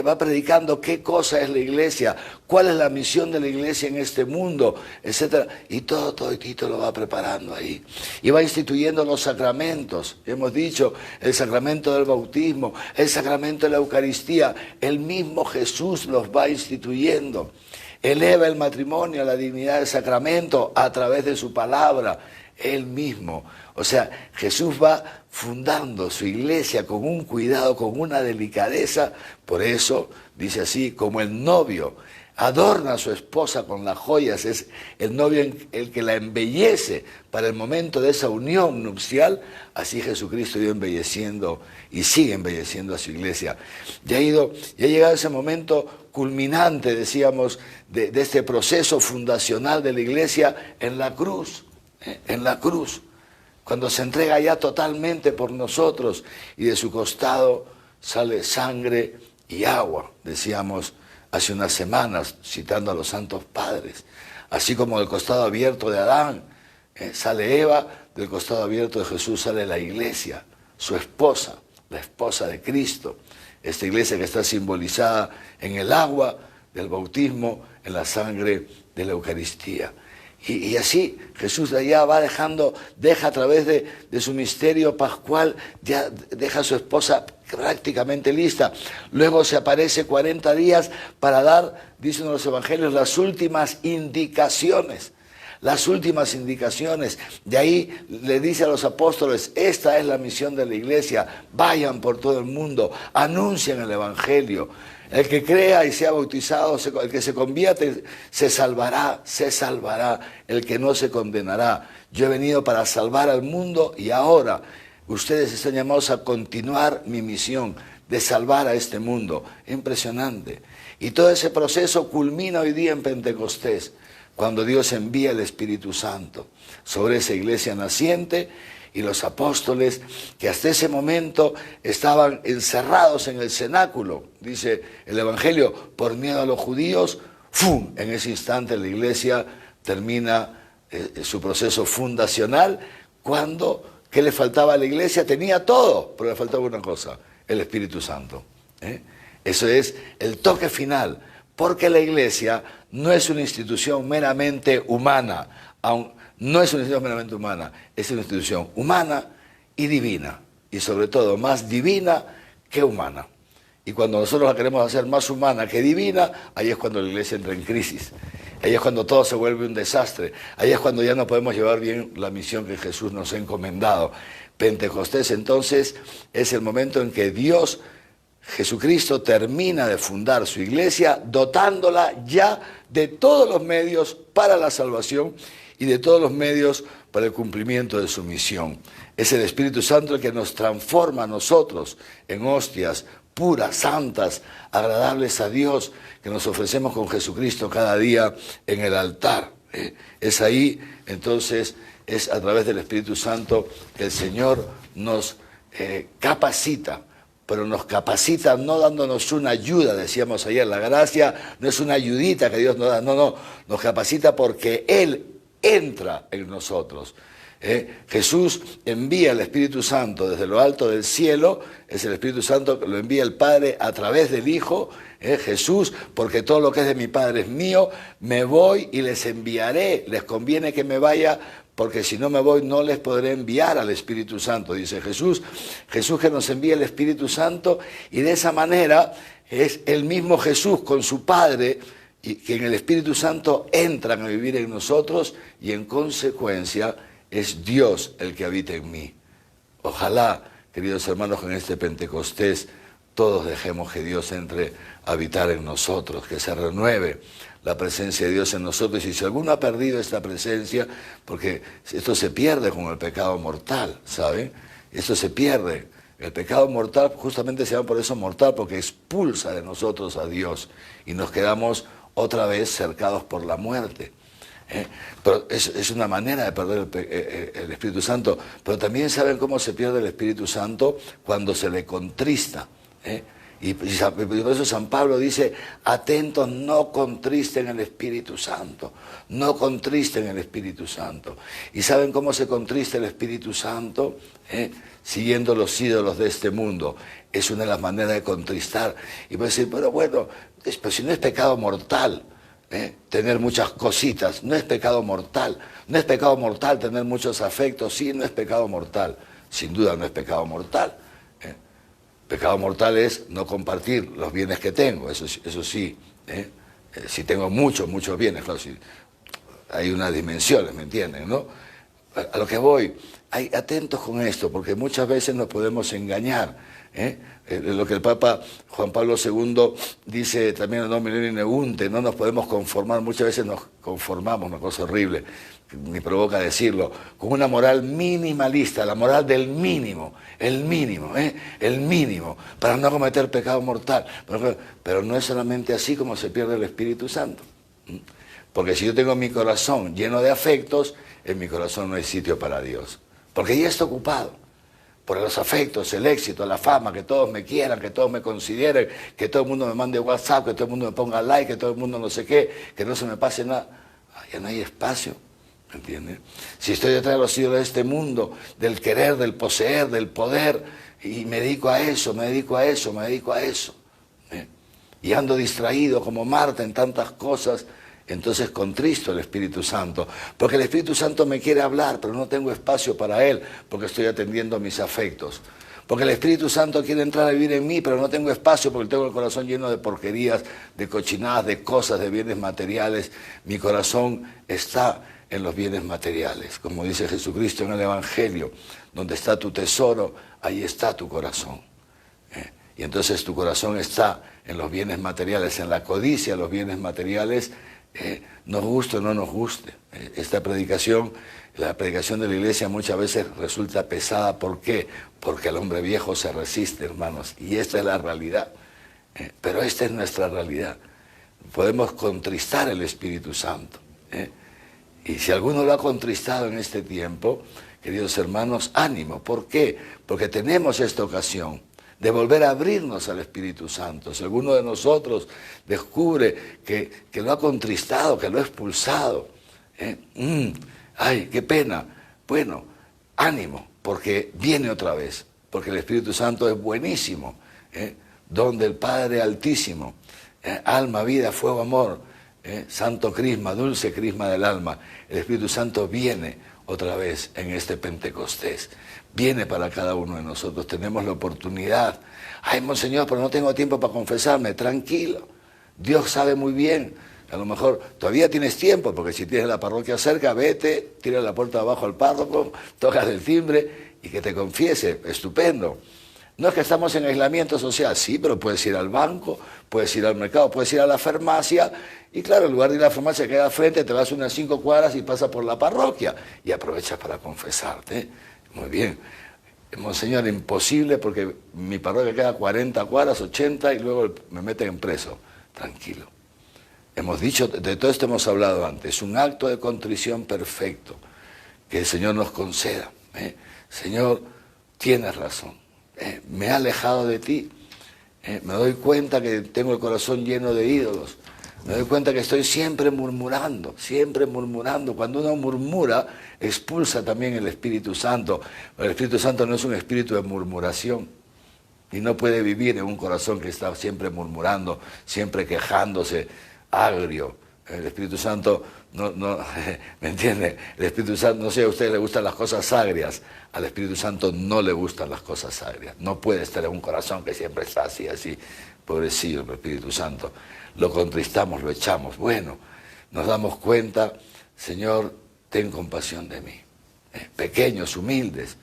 Va predicando qué cosa es la iglesia, cuál es la misión de la iglesia en este mundo, etcétera. Y todito lo va preparando ahí. Y va instituyendo los sacramentos. Hemos dicho, el sacramento del bautismo, el sacramento de la Eucaristía. El mismo Jesús los va instituyendo. Eleva el matrimonio a la dignidad del sacramento a través de su palabra. Él mismo. O sea, Jesús va fundando su iglesia con un cuidado, con una delicadeza. Por eso, dice así, como el novio adorna a su esposa con las joyas, es el novio el que la embellece para el momento de esa unión nupcial, así Jesucristo iba embelleciendo y sigue embelleciendo a su iglesia. Ya ha llegado ese momento culminante, decíamos, de este proceso fundacional de la iglesia en la cruz. En la cruz, cuando se entrega ya totalmente por nosotros y de su costado sale sangre y agua, decíamos hace unas semanas, citando a los santos padres. Así como del costado abierto de Adán sale Eva, del costado abierto de Jesús sale la iglesia, su esposa, la esposa de Cristo. Esta iglesia que está simbolizada en el agua del bautismo, en la sangre de la Eucaristía. Y así Jesús ya va deja a través de su misterio pascual, ya deja a su esposa prácticamente lista. Luego se aparece 40 días para dar, dicen los evangelios, las últimas indicaciones. Las últimas indicaciones. De ahí le dice a los apóstoles, esta es la misión de la iglesia, vayan por todo el mundo, anuncien el evangelio. El que crea y sea bautizado, el que se convierte, se salvará. El que no se condenará. Yo he venido para salvar al mundo y ahora ustedes están llamados a continuar mi misión de salvar a este mundo. Impresionante. Y todo ese proceso culmina hoy día en Pentecostés, cuando Dios envía el Espíritu Santo sobre esa iglesia naciente. Y los apóstoles que hasta ese momento estaban encerrados en el cenáculo, dice el Evangelio, por miedo a los judíos, ¡fum! En ese instante la iglesia termina su proceso fundacional, cuando, ¿qué le faltaba a la iglesia? Tenía todo, pero le faltaba una cosa, el Espíritu Santo. Eso es el toque final, porque la iglesia no es una institución meramente humana, no es una institución meramente humana, es una institución humana y divina, y sobre todo más divina que humana. Y cuando nosotros la queremos hacer más humana que divina, ahí es cuando la iglesia entra en crisis, ahí es cuando todo se vuelve un desastre, ahí es cuando ya no podemos llevar bien la misión que Jesús nos ha encomendado. Pentecostés entonces es el momento en que Dios, Jesucristo, termina de fundar su iglesia, dotándola ya de todos los medios para la salvación y de todos los medios para el cumplimiento de su misión. Es el Espíritu Santo el que nos transforma a nosotros en hostias puras, santas, agradables a Dios, que nos ofrecemos con Jesucristo cada día en el altar. Es ahí, entonces, es a través del Espíritu Santo que el Señor nos capacita, pero nos capacita no dándonos una ayuda, decíamos ayer, la gracia no es una ayudita que Dios nos da, no, nos capacita porque Él entra en nosotros. Jesús envía el Espíritu Santo desde lo alto del cielo, es el Espíritu Santo que lo envía el Padre a través del Hijo, Jesús, porque todo lo que es de mi Padre es mío, me voy y les enviaré, les conviene que me vaya, porque si no me voy no les podré enviar al Espíritu Santo, dice Jesús. Jesús que nos envía el Espíritu Santo, y de esa manera es el mismo Jesús con su Padre, y que en el Espíritu Santo entran a vivir en nosotros, y en consecuencia es Dios el que habita en mí. Ojalá, queridos hermanos, que en este Pentecostés todos dejemos que Dios entre a habitar en nosotros, que se renueve la presencia de Dios en nosotros. Y si alguno ha perdido esta presencia, porque esto se pierde con el pecado mortal, ¿saben? Esto se pierde. El pecado mortal justamente se llama por eso mortal, porque expulsa de nosotros a Dios y nos quedamos otra vez cercados por la muerte. Pero es una manera de perder el Espíritu Santo. Pero también saben cómo se pierde el Espíritu Santo: cuando se le contrista. Y por eso San Pablo dice: atentos, no contristen el Espíritu Santo, no contristen el Espíritu Santo. ¿Y saben cómo se contrista el Espíritu Santo? Siguiendo los ídolos de este mundo. Es una de las maneras de contristar. Y puede decir: pero bueno, pues si no es pecado mortal, tener muchas cositas, no es pecado mortal. No es pecado mortal tener muchos afectos, sí, no es pecado mortal. Sin duda no es pecado mortal. Pecado mortal es no compartir los bienes que tengo, eso sí. Si tengo muchos bienes, claro, si hay unas dimensiones, ¿me entienden, no? A lo que voy, atentos con esto, porque muchas veces nos podemos engañar. Lo que el Papa Juan Pablo II dice también en Domini Neunte, no nos podemos conformar, muchas veces nos conformamos, una cosa horrible, me provoca decirlo, con una moral minimalista, la moral del mínimo, el mínimo, para no cometer pecado mortal. Pero no es solamente así como se pierde el Espíritu Santo. Porque si yo tengo mi corazón lleno de afectos, en mi corazón no hay sitio para Dios. Porque ya está ocupado por los afectos, el éxito, la fama, que todos me quieran, que todos me consideren, que todo el mundo me mande WhatsApp, que todo el mundo me ponga like, que todo el mundo no sé qué, que no se me pase nada. Ya no hay espacio, ¿me entiendes? Si estoy detrás de los ídolos de este mundo, del querer, del poseer, del poder, y me dedico a eso, y ando distraído como Marta en tantas cosas, entonces contristo el Espíritu Santo, porque el Espíritu Santo me quiere hablar, pero no tengo espacio para Él, porque estoy atendiendo a mis afectos. Porque el Espíritu Santo quiere entrar a vivir en mí, pero no tengo espacio porque tengo el corazón lleno de porquerías, de cochinadas, de cosas, de bienes materiales. Mi corazón está en los bienes materiales, como dice Jesucristo en el Evangelio: donde está tu tesoro, ahí está tu corazón. Y entonces tu corazón está en los bienes materiales, en la codicia de los bienes materiales. Nos guste o no nos guste. Esta predicación, la predicación de la iglesia muchas veces resulta pesada. ¿Por qué? Porque el hombre viejo se resiste, hermanos, y esta es la realidad. Pero esta es nuestra realidad. Podemos contristar el Espíritu Santo. Y si alguno lo ha contristado en este tiempo, queridos hermanos, ánimo. ¿Por qué? Porque tenemos esta ocasión de volver a abrirnos al Espíritu Santo. Si alguno de nosotros descubre que lo ha contristado, que lo ha expulsado, ¡ay, qué pena! Bueno, ánimo, porque viene otra vez, porque el Espíritu Santo es buenísimo, don del Padre Altísimo, alma, vida, fuego, amor, santo crisma, dulce crisma del alma. El Espíritu Santo viene otra vez en este Pentecostés. Viene para cada uno de nosotros, tenemos la oportunidad. Ay, monseñor, pero no tengo tiempo para confesarme. Tranquilo, Dios sabe muy bien. A lo mejor todavía tienes tiempo, porque si tienes la parroquia cerca, vete, tira la puerta abajo al párroco, tocas el timbre y que te confiese. Estupendo. No es que estamos en aislamiento social, sí, pero puedes ir al banco, puedes ir al mercado, puedes ir a la farmacia, y claro, en lugar de ir a la farmacia que queda al frente, te vas unas 5 cuadras y pasas por la parroquia y aprovechas para confesarte. Muy bien. Monseñor, imposible porque mi parroquia queda 40 cuadras, 80 y luego me meten en preso. Tranquilo. Hemos dicho, de todo esto hemos hablado antes, un acto de contrición perfecto que el Señor nos conceda. Señor, tienes razón. Me he alejado de ti. Me doy cuenta que tengo el corazón lleno de ídolos. Me doy cuenta que estoy siempre murmurando, siempre murmurando. Cuando uno murmura, expulsa también el Espíritu Santo. El Espíritu Santo no es un espíritu de murmuración y no puede vivir en un corazón que está siempre murmurando, siempre quejándose, agrio. El Espíritu Santo, ¿me entiende? El Espíritu Santo, no sé, a ustedes les gustan las cosas agrias, al Espíritu Santo no le gustan las cosas agrias. No puede estar en un corazón que siempre está así, pobrecillo el Espíritu Santo. Lo contristamos, lo echamos. Bueno, nos damos cuenta, Señor, ten compasión de mí. Pequeños, humildes.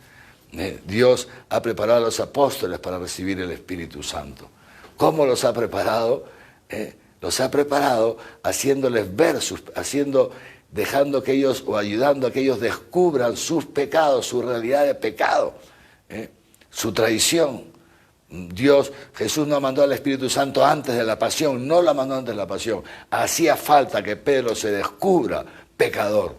Dios ha preparado a los apóstoles para recibir el Espíritu Santo. ¿Cómo los ha preparado? Los ha preparado haciéndoles ver, dejando que ellos, o ayudando a que ellos descubran sus pecados, su realidad de pecado, su traición. Jesús no mandó al Espíritu Santo antes de la pasión, no la mandó antes de la pasión. Hacía falta que Pedro se descubra pecador,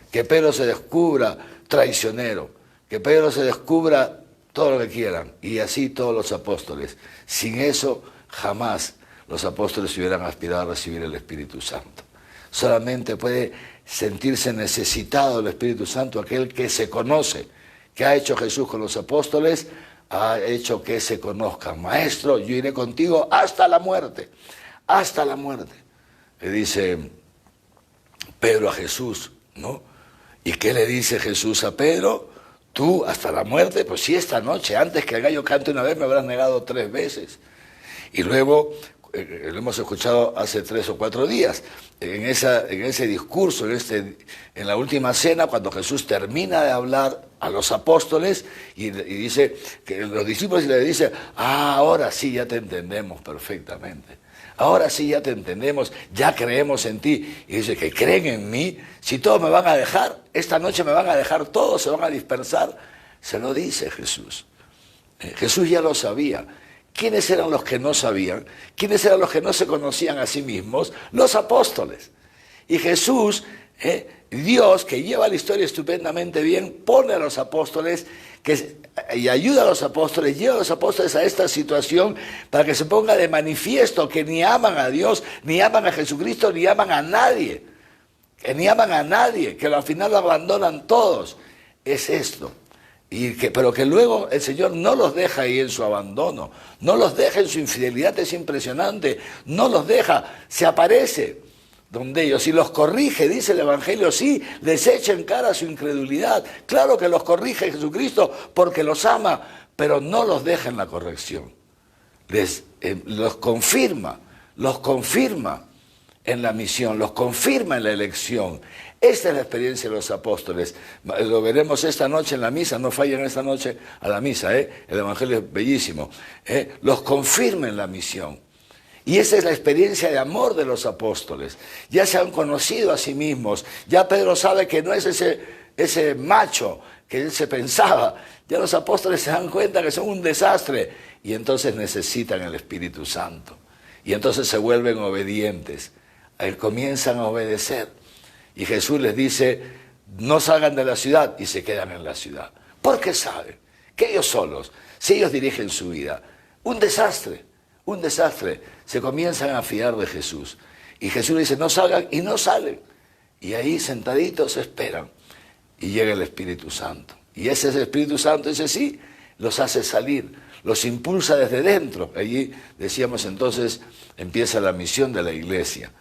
que Pedro se descubra traicionero, que Pedro se descubra todo lo que quieran, y así todos los apóstoles. Sin eso, jamás los apóstoles hubieran aspirado a recibir el Espíritu Santo. Solamente puede sentirse necesitado del Espíritu Santo aquel que se conoce, que ha hecho Jesús con los apóstoles, ha hecho que se conozcan. Maestro, yo iré contigo hasta la muerte, hasta la muerte. Le dice Pedro a Jesús, ¿no? ¿Y qué le dice Jesús a Pedro? Tú hasta la muerte, pues si esta noche, antes que el gallo cante una vez, me habrás negado 3 veces. Y luego, lo hemos escuchado hace 3 o 4 días, en ese discurso, en la última cena, cuando Jesús termina de hablar a los apóstoles y dice que los discípulos le dicen, ahora sí ya te entendemos perfectamente. Ahora sí ya te entendemos, ya creemos en ti. Y dice que creen en mí, si todos me van a dejar, esta noche me van a dejar todos, se van a dispersar. Se lo dice Jesús. Jesús ya lo sabía. ¿Quiénes eran los que no sabían? ¿Quiénes eran los que no se conocían a sí mismos? Los apóstoles. Y Jesús, Dios, que lleva la historia estupendamente bien, pone a los apóstoles y ayuda a los apóstoles, lleva a los apóstoles a esta situación para que se ponga de manifiesto que ni aman a Dios, ni aman a Jesucristo, ni aman a nadie. Que ni aman a nadie, que al final lo abandonan todos. Es esto. Pero que luego el Señor no los deja ahí en su abandono, no los deja en su infidelidad, es impresionante, no los deja, se aparece donde ellos y los corrige, dice el Evangelio, sí, les echa en cara su incredulidad. Claro que los corrige Jesucristo porque los ama, pero no los deja en la corrección. Los confirma en la misión, los confirma en la elección. Esta es la experiencia de los apóstoles. Lo veremos esta noche en la misa, no fallen esta noche a la misa, el Evangelio es bellísimo. Los confirma en la misión. Y esa es la experiencia de amor de los apóstoles. Ya se han conocido a sí mismos, ya Pedro sabe que no es ese macho que él se pensaba. Ya los apóstoles se dan cuenta que son un desastre y entonces necesitan el Espíritu Santo. Y entonces se vuelven obedientes, comienzan a obedecer. Y Jesús les dice, no salgan de la ciudad, y se quedan en la ciudad. Porque saben que ellos solos, si ellos dirigen su vida, un desastre, se comienzan a fiar de Jesús. Y Jesús les dice, no salgan, y no salen. Y ahí sentaditos esperan. Y llega el Espíritu Santo. Y ese es el Espíritu Santo, ese sí, los hace salir, los impulsa desde dentro. Allí, decíamos entonces, empieza la misión de la iglesia.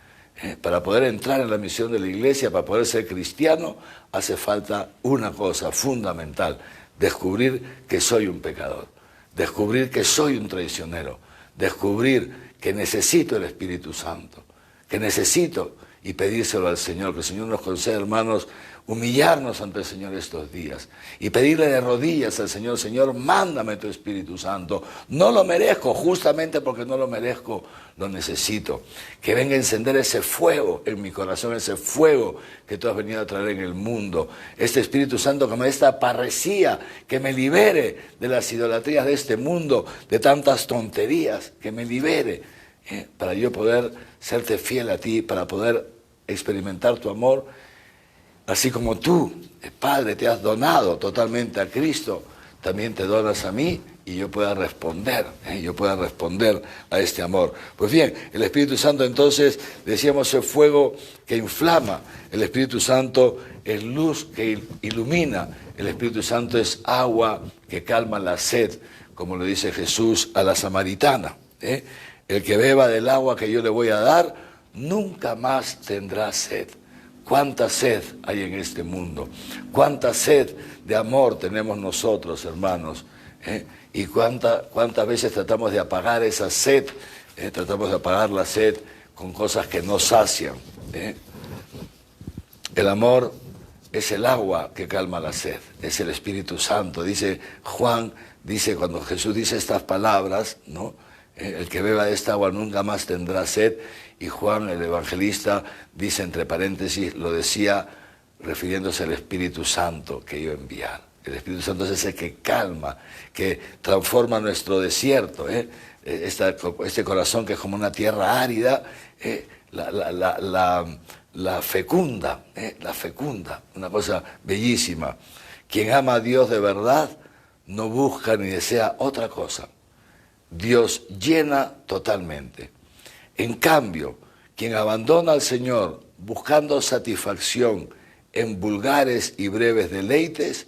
Para poder entrar en la misión de la iglesia, para poder ser cristiano, hace falta una cosa fundamental: descubrir que soy un pecador, descubrir que soy un traicionero, descubrir que necesito el Espíritu Santo, que necesito, y pedírselo al Señor, que el Señor nos conceda, hermanos, humillarnos ante el Señor estos días y pedirle de rodillas al Señor, Señor, mándame tu Espíritu Santo. No lo merezco, justamente porque no lo merezco, lo necesito. Que venga a encender ese fuego en mi corazón, ese fuego que tú has venido a traer en el mundo. Este Espíritu Santo que me dé esta parresía, que me libere de las idolatrías de este mundo, de tantas tonterías, que me libere, para yo poder serte fiel a ti, para poder experimentar tu amor. Así como tú, Padre, te has donado totalmente a Cristo, también te donas a mí y yo pueda responder, a este amor. Pues bien, el Espíritu Santo entonces, decíamos, es fuego que inflama, el Espíritu Santo es luz que ilumina, el Espíritu Santo es agua que calma la sed, como le dice Jesús a la samaritana. El que beba del agua que yo le voy a dar, nunca más tendrá sed. ¿Cuánta sed hay en este mundo? ¿Cuánta sed de amor tenemos nosotros, hermanos? Y cuántas veces tratamos de apagar esa sed, tratamos de apagar la sed con cosas que no sacian. El amor es el agua que calma la sed, es el Espíritu Santo. Dice Juan, cuando Jesús dice estas palabras, ¿no? El que beba de esta agua nunca más tendrá sed, y Juan, el evangelista, dice entre paréntesis, lo decía refiriéndose al Espíritu Santo que iba a enviar. El Espíritu Santo es ese que calma, que transforma nuestro desierto, este corazón que es como una tierra árida, la fecunda, una cosa bellísima. Quien ama a Dios de verdad no busca ni desea otra cosa. Dios llena totalmente. En cambio, quien abandona al Señor buscando satisfacción en vulgares y breves deleites,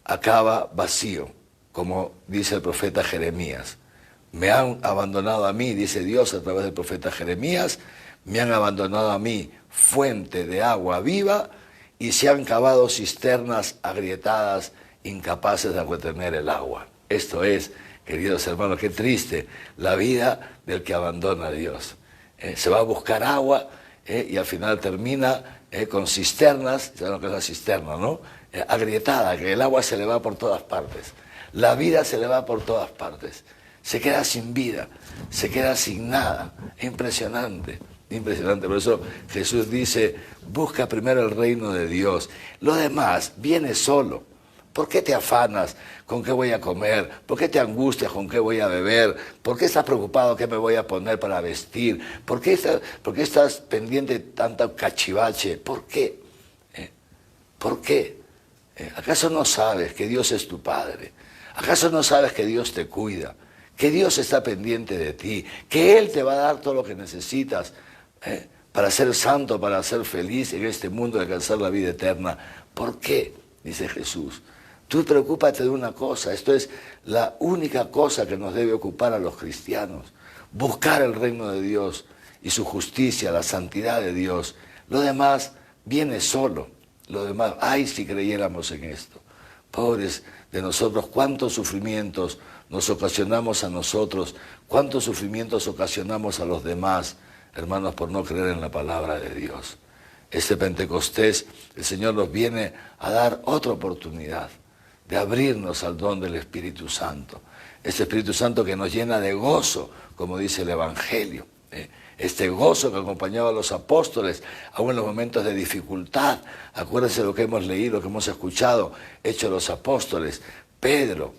acaba vacío, como dice el profeta Jeremías. Me han abandonado a mí, dice Dios a través del profeta Jeremías, me han abandonado a mí, fuente de agua viva, y se han cavado cisternas agrietadas, incapaces de retener el agua. Esto es, queridos hermanos, qué triste la vida del que abandona a Dios. Se va a buscar agua y al final termina con cisternas, ¿saben lo que es la cisterna, no? Agrietada, que el agua se le va por todas partes. La vida se le va por todas partes. Se queda sin vida, se queda sin nada. Es impresionante, impresionante. Por eso Jesús dice, busca primero el reino de Dios. Lo demás viene solo. ¿Por qué te afanas con qué voy a comer? ¿Por qué te angustias con qué voy a beber? ¿Por qué estás preocupado qué me voy a poner para vestir? ¿Por qué estás pendiente de tanta cachivache? ¿Por qué? ¿Por qué? ¿Acaso no sabes que Dios es tu Padre? ¿Acaso no sabes que Dios te cuida? Que Dios está pendiente de ti, que Él te va a dar todo lo que necesitas para ser santo, para ser feliz en este mundo y alcanzar la vida eterna. ¿Por qué? Dice Jesús. Tú preocúpate de una cosa, esto es la única cosa que nos debe ocupar a los cristianos, buscar el reino de Dios y su justicia, la santidad de Dios. Lo demás viene solo, lo demás, ay si creyéramos en esto. Pobres de nosotros, cuántos sufrimientos nos ocasionamos a nosotros, cuántos sufrimientos ocasionamos a los demás, hermanos, por no creer en la palabra de Dios. Este Pentecostés, el Señor nos viene a dar otra oportunidad de abrirnos al don del Espíritu Santo. Este Espíritu Santo que nos llena de gozo, como dice el Evangelio. Este gozo que acompañaba a los apóstoles, aún en los momentos de dificultad. Acuérdense de lo que hemos leído, lo que hemos escuchado, Hechos de los Apóstoles. Pedro,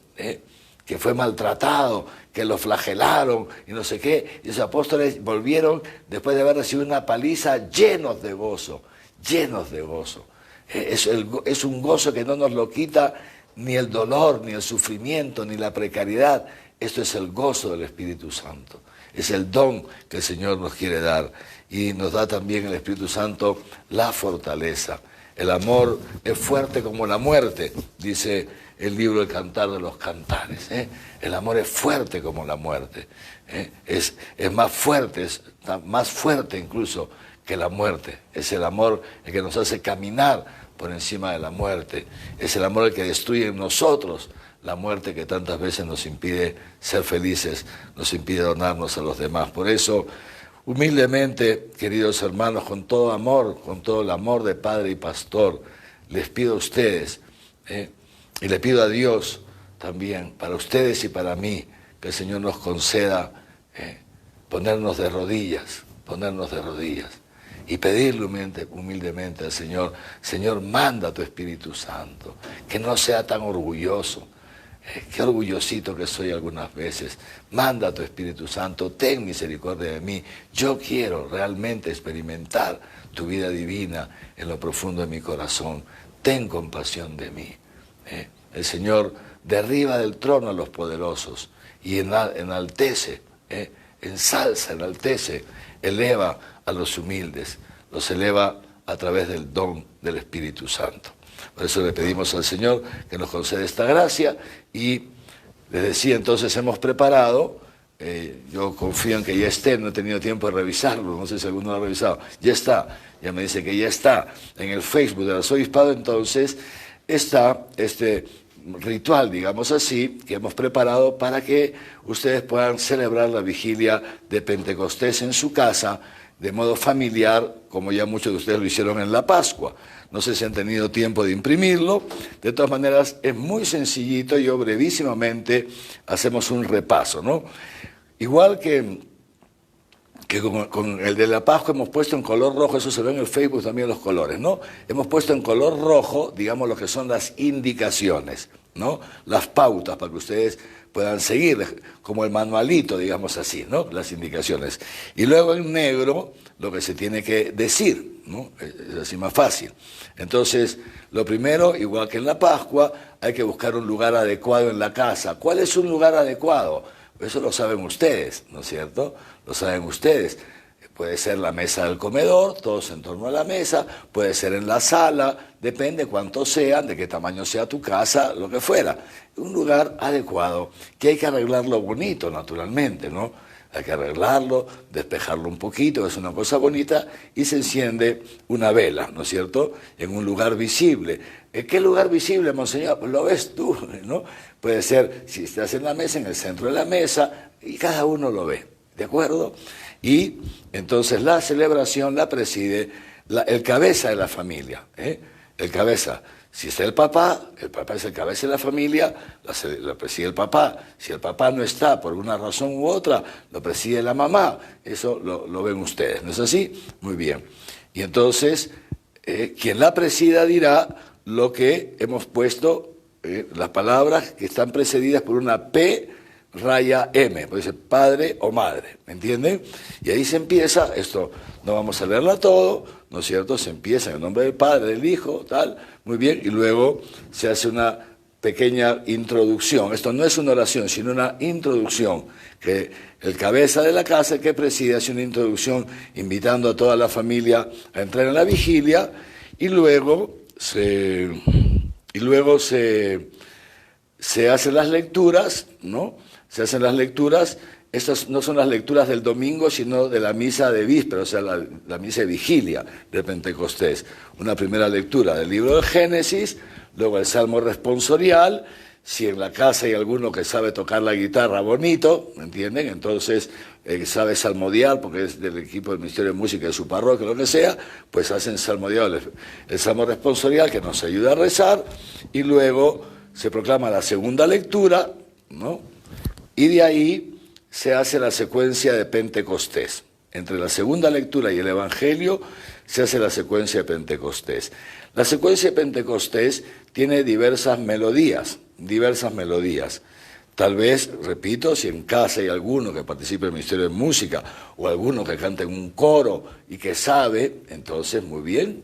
que fue maltratado, que lo flagelaron y no sé qué. Y los apóstoles volvieron, después de haber recibido una paliza, llenos de gozo, llenos de gozo. Es un gozo que no nos lo quita ni el dolor, ni el sufrimiento, ni la precariedad. Esto es el gozo del Espíritu Santo. Es el don que el Señor nos quiere dar. Y nos da también el Espíritu Santo la fortaleza. El amor es fuerte como la muerte, dice el libro El Cantar de los Cantares. El amor es fuerte como la muerte. Es más fuerte incluso que la muerte. Es el amor el que nos hace caminar por encima de la muerte. Es el amor el que destruye en nosotros la muerte que tantas veces nos impide ser felices, nos impide donarnos a los demás. Por eso, humildemente, queridos hermanos, con todo amor, con todo el amor de Padre y Pastor, les pido a ustedes, y le pido a Dios también, para ustedes y para mí, que el Señor nos conceda ponernos de rodillas, y pedirle humildemente al Señor, Señor, manda tu Espíritu Santo, que no sea tan orgulloso, qué orgullosito que soy algunas veces, manda tu Espíritu Santo, ten misericordia de mí, yo quiero realmente experimentar tu vida divina en lo profundo de mi corazón, ten compasión de mí. El Señor derriba del trono a los poderosos y enaltece, ensalza, enaltece, eleva a los humildes, los eleva a través del don del Espíritu Santo. Por eso le pedimos al Señor que nos conceda esta gracia y les decía, entonces hemos preparado, yo confío en que ya esté, no he tenido tiempo de revisarlo, no sé si alguno lo ha revisado, ya está, ya me dice que ya está en el Facebook del Arzobispado, entonces está este ritual, digamos así, que hemos preparado para que ustedes puedan celebrar la vigilia de Pentecostés en su casa, de modo familiar, como ya muchos de ustedes lo hicieron en la Pascua. No sé si han tenido tiempo de imprimirlo. De todas maneras, es muy sencillito. Yo brevísimamente hacemos un repaso, ¿no? Igual que con el de la Pascua hemos puesto en color rojo, eso se ve en el Facebook también los colores, ¿no? Hemos puesto en color rojo, digamos, lo que son las indicaciones, ¿no? Las pautas para que ustedes puedan seguir, como el manualito, digamos así, ¿no? Las indicaciones. Y luego en negro, lo que se tiene que decir, ¿no? Es así más fácil. Entonces, lo primero, igual que en la Pascua, hay que buscar un lugar adecuado en la casa. ¿Cuál es un lugar adecuado? Eso lo saben ustedes, ¿no es cierto? Lo saben ustedes. Puede ser la mesa del comedor, todos en torno a la mesa, puede ser en la sala, depende cuántos sean, de qué tamaño sea tu casa, lo que fuera. Un lugar adecuado, que hay que arreglarlo bonito, naturalmente, ¿no? Hay que arreglarlo, despejarlo un poquito, es una cosa bonita, y se enciende una vela, ¿no es cierto?, en un lugar visible. ¿En qué lugar visible, monseñor? Pues lo ves tú, ¿no? Puede ser, si estás en la mesa, en el centro de la mesa, y cada uno lo ve, ¿de acuerdo? Y entonces la celebración la preside el cabeza de la familia, el cabeza. Si está el papá es el cabeza de la familia, la preside el papá. Si el papá no está por una razón u otra, lo preside la mamá. Eso lo ven ustedes, ¿no es así? Muy bien. Y entonces, quien la presida dirá lo que hemos puesto, las palabras que están precedidas por una P raya M, puede ser padre o madre, ¿me entienden? Y ahí se empieza, esto no vamos a leerla todo, ¿no es cierto? Se empieza en el nombre del Padre, del Hijo, tal, muy bien, y luego se hace una pequeña introducción. Esto no es una oración, sino una introducción, que el cabeza de la casa que preside hace una introducción invitando a toda la familia a entrar en la vigilia, y luego se hacen las lecturas, ¿no? Se hacen las lecturas, estas no son las lecturas del domingo, sino de la misa de víspera, o sea, la misa de vigilia de Pentecostés. Una primera lectura del libro de Génesis, luego el Salmo responsorial. Si en la casa hay alguno que sabe tocar la guitarra bonito, ¿me entienden? Entonces sabe salmodiar, porque es del equipo del Ministerio de Música de su parroquia, lo que sea, pues hacen salmodiar el Salmo responsorial, que nos ayuda a rezar, y luego se proclama la segunda lectura, ¿no? Y de ahí se hace la secuencia de Pentecostés. Entre la segunda lectura y el Evangelio se hace la secuencia de Pentecostés. La secuencia de Pentecostés tiene diversas melodías. Tal vez, repito, si en casa hay alguno que participe en el Ministerio de Música o alguno que cante en un coro y que sabe, entonces muy bien,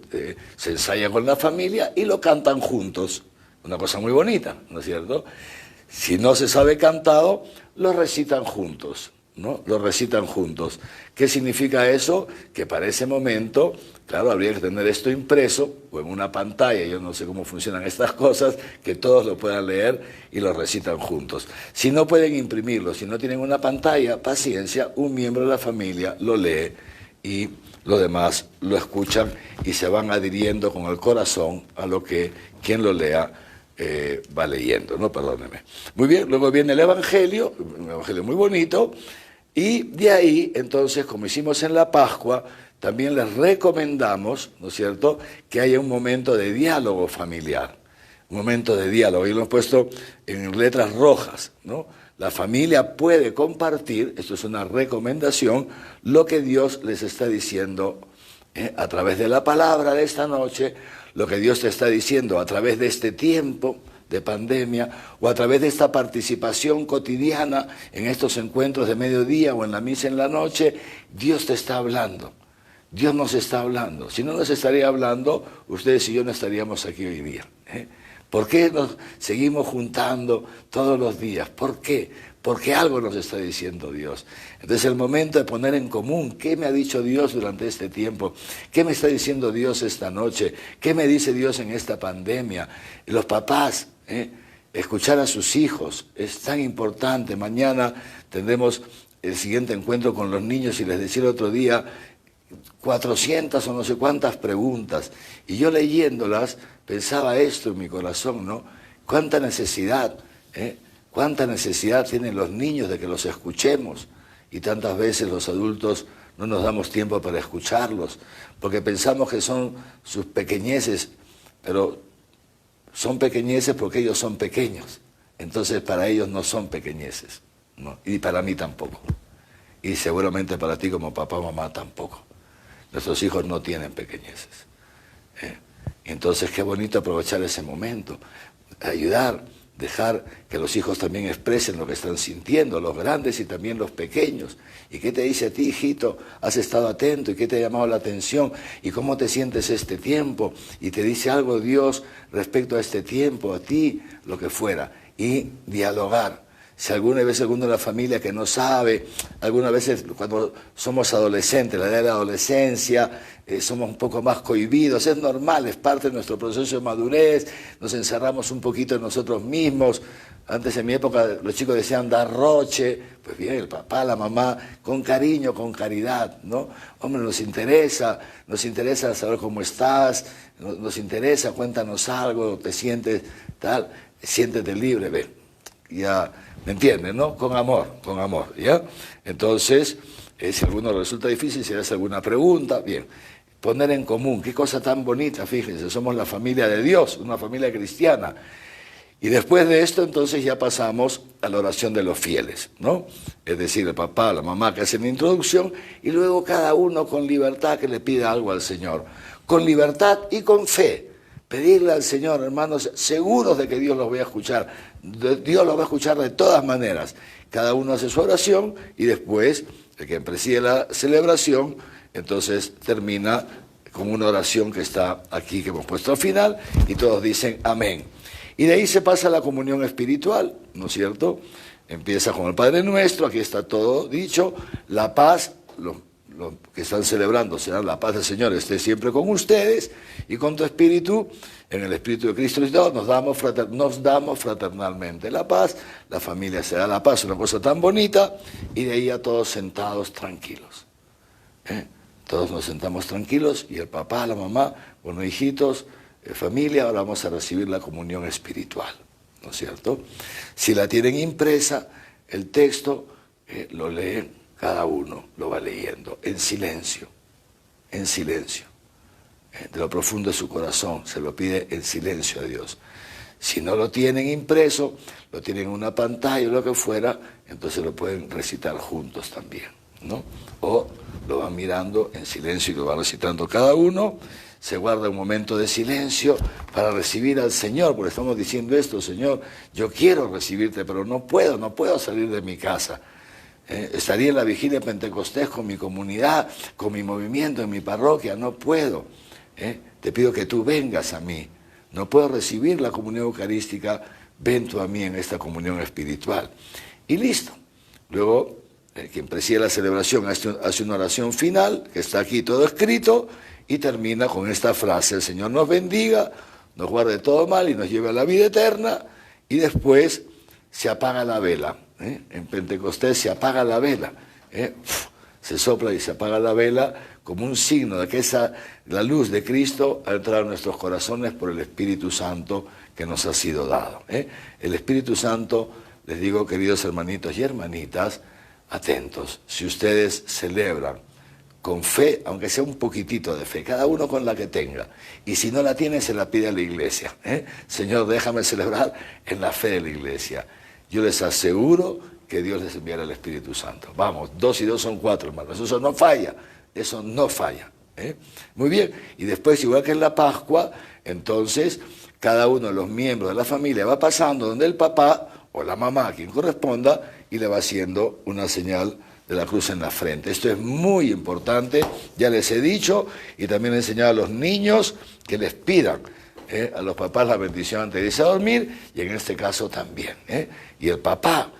se ensaya con la familia y lo cantan juntos. Una cosa muy bonita, ¿no es cierto? Si no se sabe cantado, lo recitan juntos, ¿no? Lo recitan juntos. ¿Qué significa eso? Que para ese momento, claro, habría que tener esto impreso o en una pantalla, yo no sé cómo funcionan estas cosas, que todos lo puedan leer y lo recitan juntos. Si no pueden imprimirlo, si no tienen una pantalla, paciencia, un miembro de la familia lo lee y los demás lo escuchan y se van adhiriendo con el corazón a lo que quien lo lea va leyendo, ¿no? Perdóneme. Muy bien, luego viene el Evangelio, un Evangelio muy bonito, y de ahí, entonces, como hicimos en la Pascua, también les recomendamos, ¿no es cierto?, que haya un momento de diálogo familiar, un momento de diálogo, y lo hemos puesto en letras rojas, ¿no? La familia puede compartir, esto es una recomendación, lo que Dios les está diciendo a través de la palabra de esta noche, lo que Dios te está diciendo a través de este tiempo de pandemia o a través de esta participación cotidiana en estos encuentros de mediodía o en la misa en la noche. Dios te está hablando, Dios nos está hablando. Si no nos estaría hablando, ustedes y yo no estaríamos aquí hoy día, ¿Por qué nos seguimos juntando todos los días? ¿Por qué? Porque algo nos está diciendo Dios. Entonces el momento de poner en común qué me ha dicho Dios durante este tiempo, qué me está diciendo Dios esta noche, qué me dice Dios en esta pandemia. Los papás, escuchar a sus hijos es tan importante. Mañana tendremos el siguiente encuentro con los niños y les decía el otro día 400 o no sé cuántas preguntas. Y yo leyéndolas pensaba esto en mi corazón, ¿no? Cuánta necesidad, cuánta necesidad tienen los niños de que los escuchemos. Y tantas veces los adultos no nos damos tiempo para escucharlos, porque pensamos que son sus pequeñeces, pero son pequeñeces porque ellos son pequeños. Entonces para ellos no son pequeñeces, ¿no? Y para mí tampoco. Y seguramente para ti como papá o mamá tampoco. Nuestros hijos no tienen pequeñeces. Entonces qué bonito aprovechar ese momento, ayudar, dejar que los hijos también expresen lo que están sintiendo, los grandes y también los pequeños. ¿Y qué te dice a ti, hijito? ¿Has estado atento? ¿Y qué te ha llamado la atención? ¿Y cómo te sientes este tiempo? ¿Y te dice algo Dios respecto a este tiempo, a ti, lo que fuera? Y dialogar. Si alguna vez alguno de la familia que no sabe, algunas veces cuando somos adolescentes, la edad de la adolescencia, somos un poco más cohibidos, es normal, es parte de nuestro proceso de madurez, nos encerramos un poquito en nosotros mismos. Antes en mi época los chicos decían dar roche, pues bien, el papá, la mamá, con cariño, con caridad, ¿no? Hombre, nos interesa saber cómo estás, nos interesa, cuéntanos algo, te sientes tal, siéntete libre, ven, ya, ¿me entienden, no? Con amor, ¿ya? Entonces, si a alguno resulta difícil, si hace alguna pregunta, bien. Poner en común, qué cosa tan bonita, fíjense, somos la familia de Dios, una familia cristiana. Y después de esto, entonces ya pasamos a la oración de los fieles, ¿no? Es decir, el papá, la mamá que hacen la introducción, y luego cada uno con libertad que le pida algo al Señor. Con libertad y con fe. Pedirle al Señor, hermanos, seguros de que Dios los va a escuchar. Dios los va a escuchar de todas maneras. Cada uno hace su oración y después, el que preside la celebración, entonces termina con una oración que está aquí, que hemos puesto al final, y todos dicen amén. Y de ahí se pasa a la comunión espiritual, ¿no es cierto? Empieza con el Padre Nuestro, aquí está todo dicho, la paz, lo que están celebrando será la paz del Señor esté siempre con ustedes y con tu espíritu, en el espíritu de Cristo y todos nos damos fraternalmente la paz, la familia será la paz, una cosa tan bonita, y de ahí a todos sentados tranquilos. Todos nos sentamos tranquilos y el papá, la mamá, bueno, hijitos, familia, ahora vamos a recibir la comunión espiritual, ¿no es cierto? Si la tienen impresa, el texto lo leen. Cada uno lo va leyendo en silencio, de lo profundo de su corazón, se lo pide en silencio a Dios. Si no lo tienen impreso, lo tienen en una pantalla o lo que fuera, entonces lo pueden recitar juntos también, ¿no? O lo van mirando en silencio y lo van recitando cada uno, se guarda un momento de silencio para recibir al Señor, porque estamos diciendo esto, Señor, yo quiero recibirte, pero no puedo salir de mi casa. Estaría en la vigilia de Pentecostés con mi comunidad, con mi movimiento, en mi parroquia, no puedo. Te pido que tú vengas a mí. No puedo recibir la comunión eucarística, ven tú a mí en esta comunión espiritual. Y listo. Luego, quien preside la celebración hace una oración final, que está aquí todo escrito, y termina con esta frase: el Señor nos bendiga, nos guarde todo mal y nos lleve a la vida eterna, y después se apaga la vela. En Pentecostés se apaga la vela, se sopla y se apaga la vela como un signo de que la luz de Cristo ha entrado en nuestros corazones por el Espíritu Santo que nos ha sido dado. El Espíritu Santo, les digo, queridos hermanitos y hermanitas, atentos, si ustedes celebran con fe, aunque sea un poquitito de fe, cada uno con la que tenga, y si no la tiene se la pide a la iglesia. Señor, déjame celebrar en la fe de la iglesia. Yo les aseguro que Dios les enviará el Espíritu Santo. Vamos, 2 y 2 son 4, hermanos. Eso no falla. Muy bien. Y después, igual que en la Pascua, entonces, cada uno de los miembros de la familia va pasando donde el papá o la mamá, a quien corresponda, y le va haciendo una señal de la cruz en la frente. Esto es muy importante, ya les he dicho, y también he enseñado a los niños que les pidan A los papás la bendición antes de irse a dormir, y en este caso también. Y el papá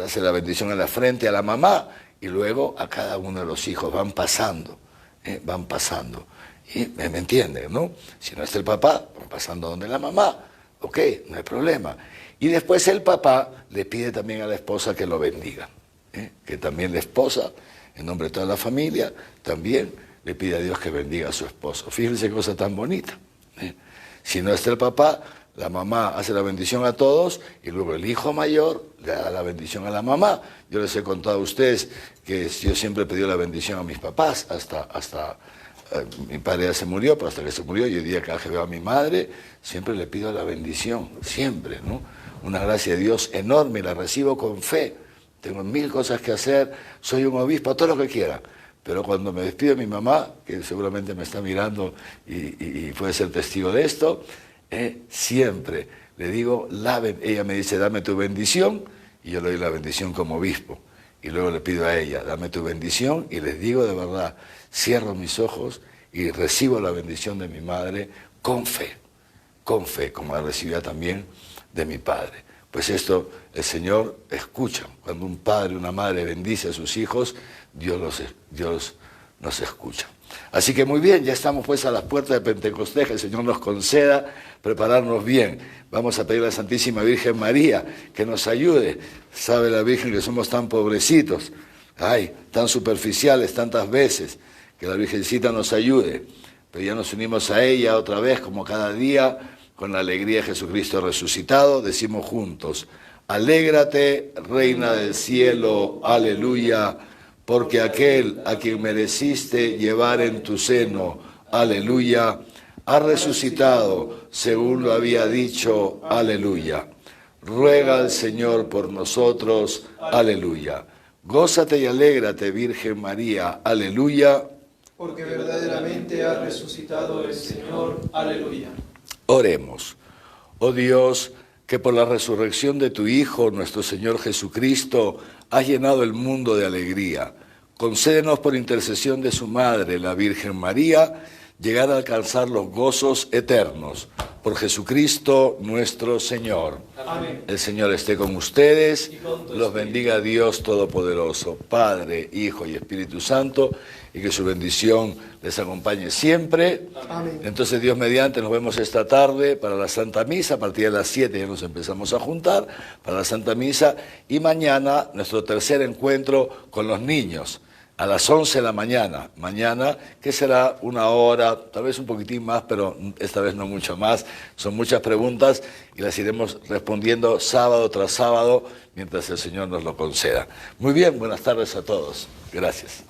hace la bendición en la frente a la mamá, y luego a cada uno de los hijos van pasando. Van pasando. Y me entienden, ¿no? Si no está el papá, van pasando donde la mamá. Ok, no hay problema. Y después el papá le pide también a la esposa que lo bendiga. Que también la esposa, en nombre de toda la familia, también le pide a Dios que bendiga a su esposo. Fíjense qué cosa tan bonita. Si no está el papá, la mamá hace la bendición a todos y luego el hijo mayor le da la bendición a la mamá. Yo les he contado a ustedes que yo siempre he pedido la bendición a mis papás, hasta mi padre ya se murió, pero hasta que se murió, y hoy día cada vez que veo a mi madre, siempre le pido la bendición, siempre, ¿no? Una gracia de Dios enorme, la recibo con fe. Tengo 1000 cosas que hacer, soy un obispo, todo lo que quiera. Pero cuando me despido de mi mamá, que seguramente me está mirando y puede ser testigo de esto, siempre le digo, ella me dice, dame tu bendición, y yo le doy la bendición como obispo. Y luego le pido a ella, dame tu bendición, y les digo de verdad, cierro mis ojos y recibo la bendición de mi madre con fe, como la recibía también de mi padre. Pues esto el Señor escucha. Cuando un padre o una madre bendice a sus hijos, Dios nos escucha. Así que muy bien, ya estamos pues a las puertas de Pentecostés, que el Señor nos conceda prepararnos bien. Vamos a pedir a la Santísima Virgen María que nos ayude. Sabe la Virgen que somos tan pobrecitos, tan superficiales tantas veces, que la Virgencita nos ayude. Pero ya nos unimos a ella otra vez, como cada día, con la alegría de Jesucristo resucitado. Decimos juntos, alégrate, Reina del cielo, aleluya, porque aquel a quien mereciste llevar en tu seno, aleluya, ha resucitado, según lo había dicho, aleluya. Ruega al Señor por nosotros, aleluya. Gózate y alégrate, Virgen María, aleluya. Porque verdaderamente ha resucitado el Señor, aleluya. Oremos. Oh Dios, que por la resurrección de tu Hijo, nuestro Señor Jesucristo, has llenado el mundo de alegría. Concédenos por intercesión de su Madre, la Virgen María, llegar a alcanzar los gozos eternos. Por Jesucristo nuestro Señor. Amén. El Señor esté con ustedes, Y con tu los bendiga Dios Todopoderoso, Padre, Hijo y Espíritu Santo, y que su bendición les acompañe siempre. Amén. Entonces, Dios mediante, nos vemos esta tarde para la Santa Misa. A partir de las 7 ya nos empezamos a juntar para la Santa Misa, y mañana nuestro tercer encuentro con los niños, a las 11 de la mañana, que será 1 hora, tal vez un poquitín más, pero esta vez no mucho más. Son muchas preguntas y las iremos respondiendo sábado tras sábado, mientras el Señor nos lo conceda. Muy bien, buenas tardes a todos. Gracias.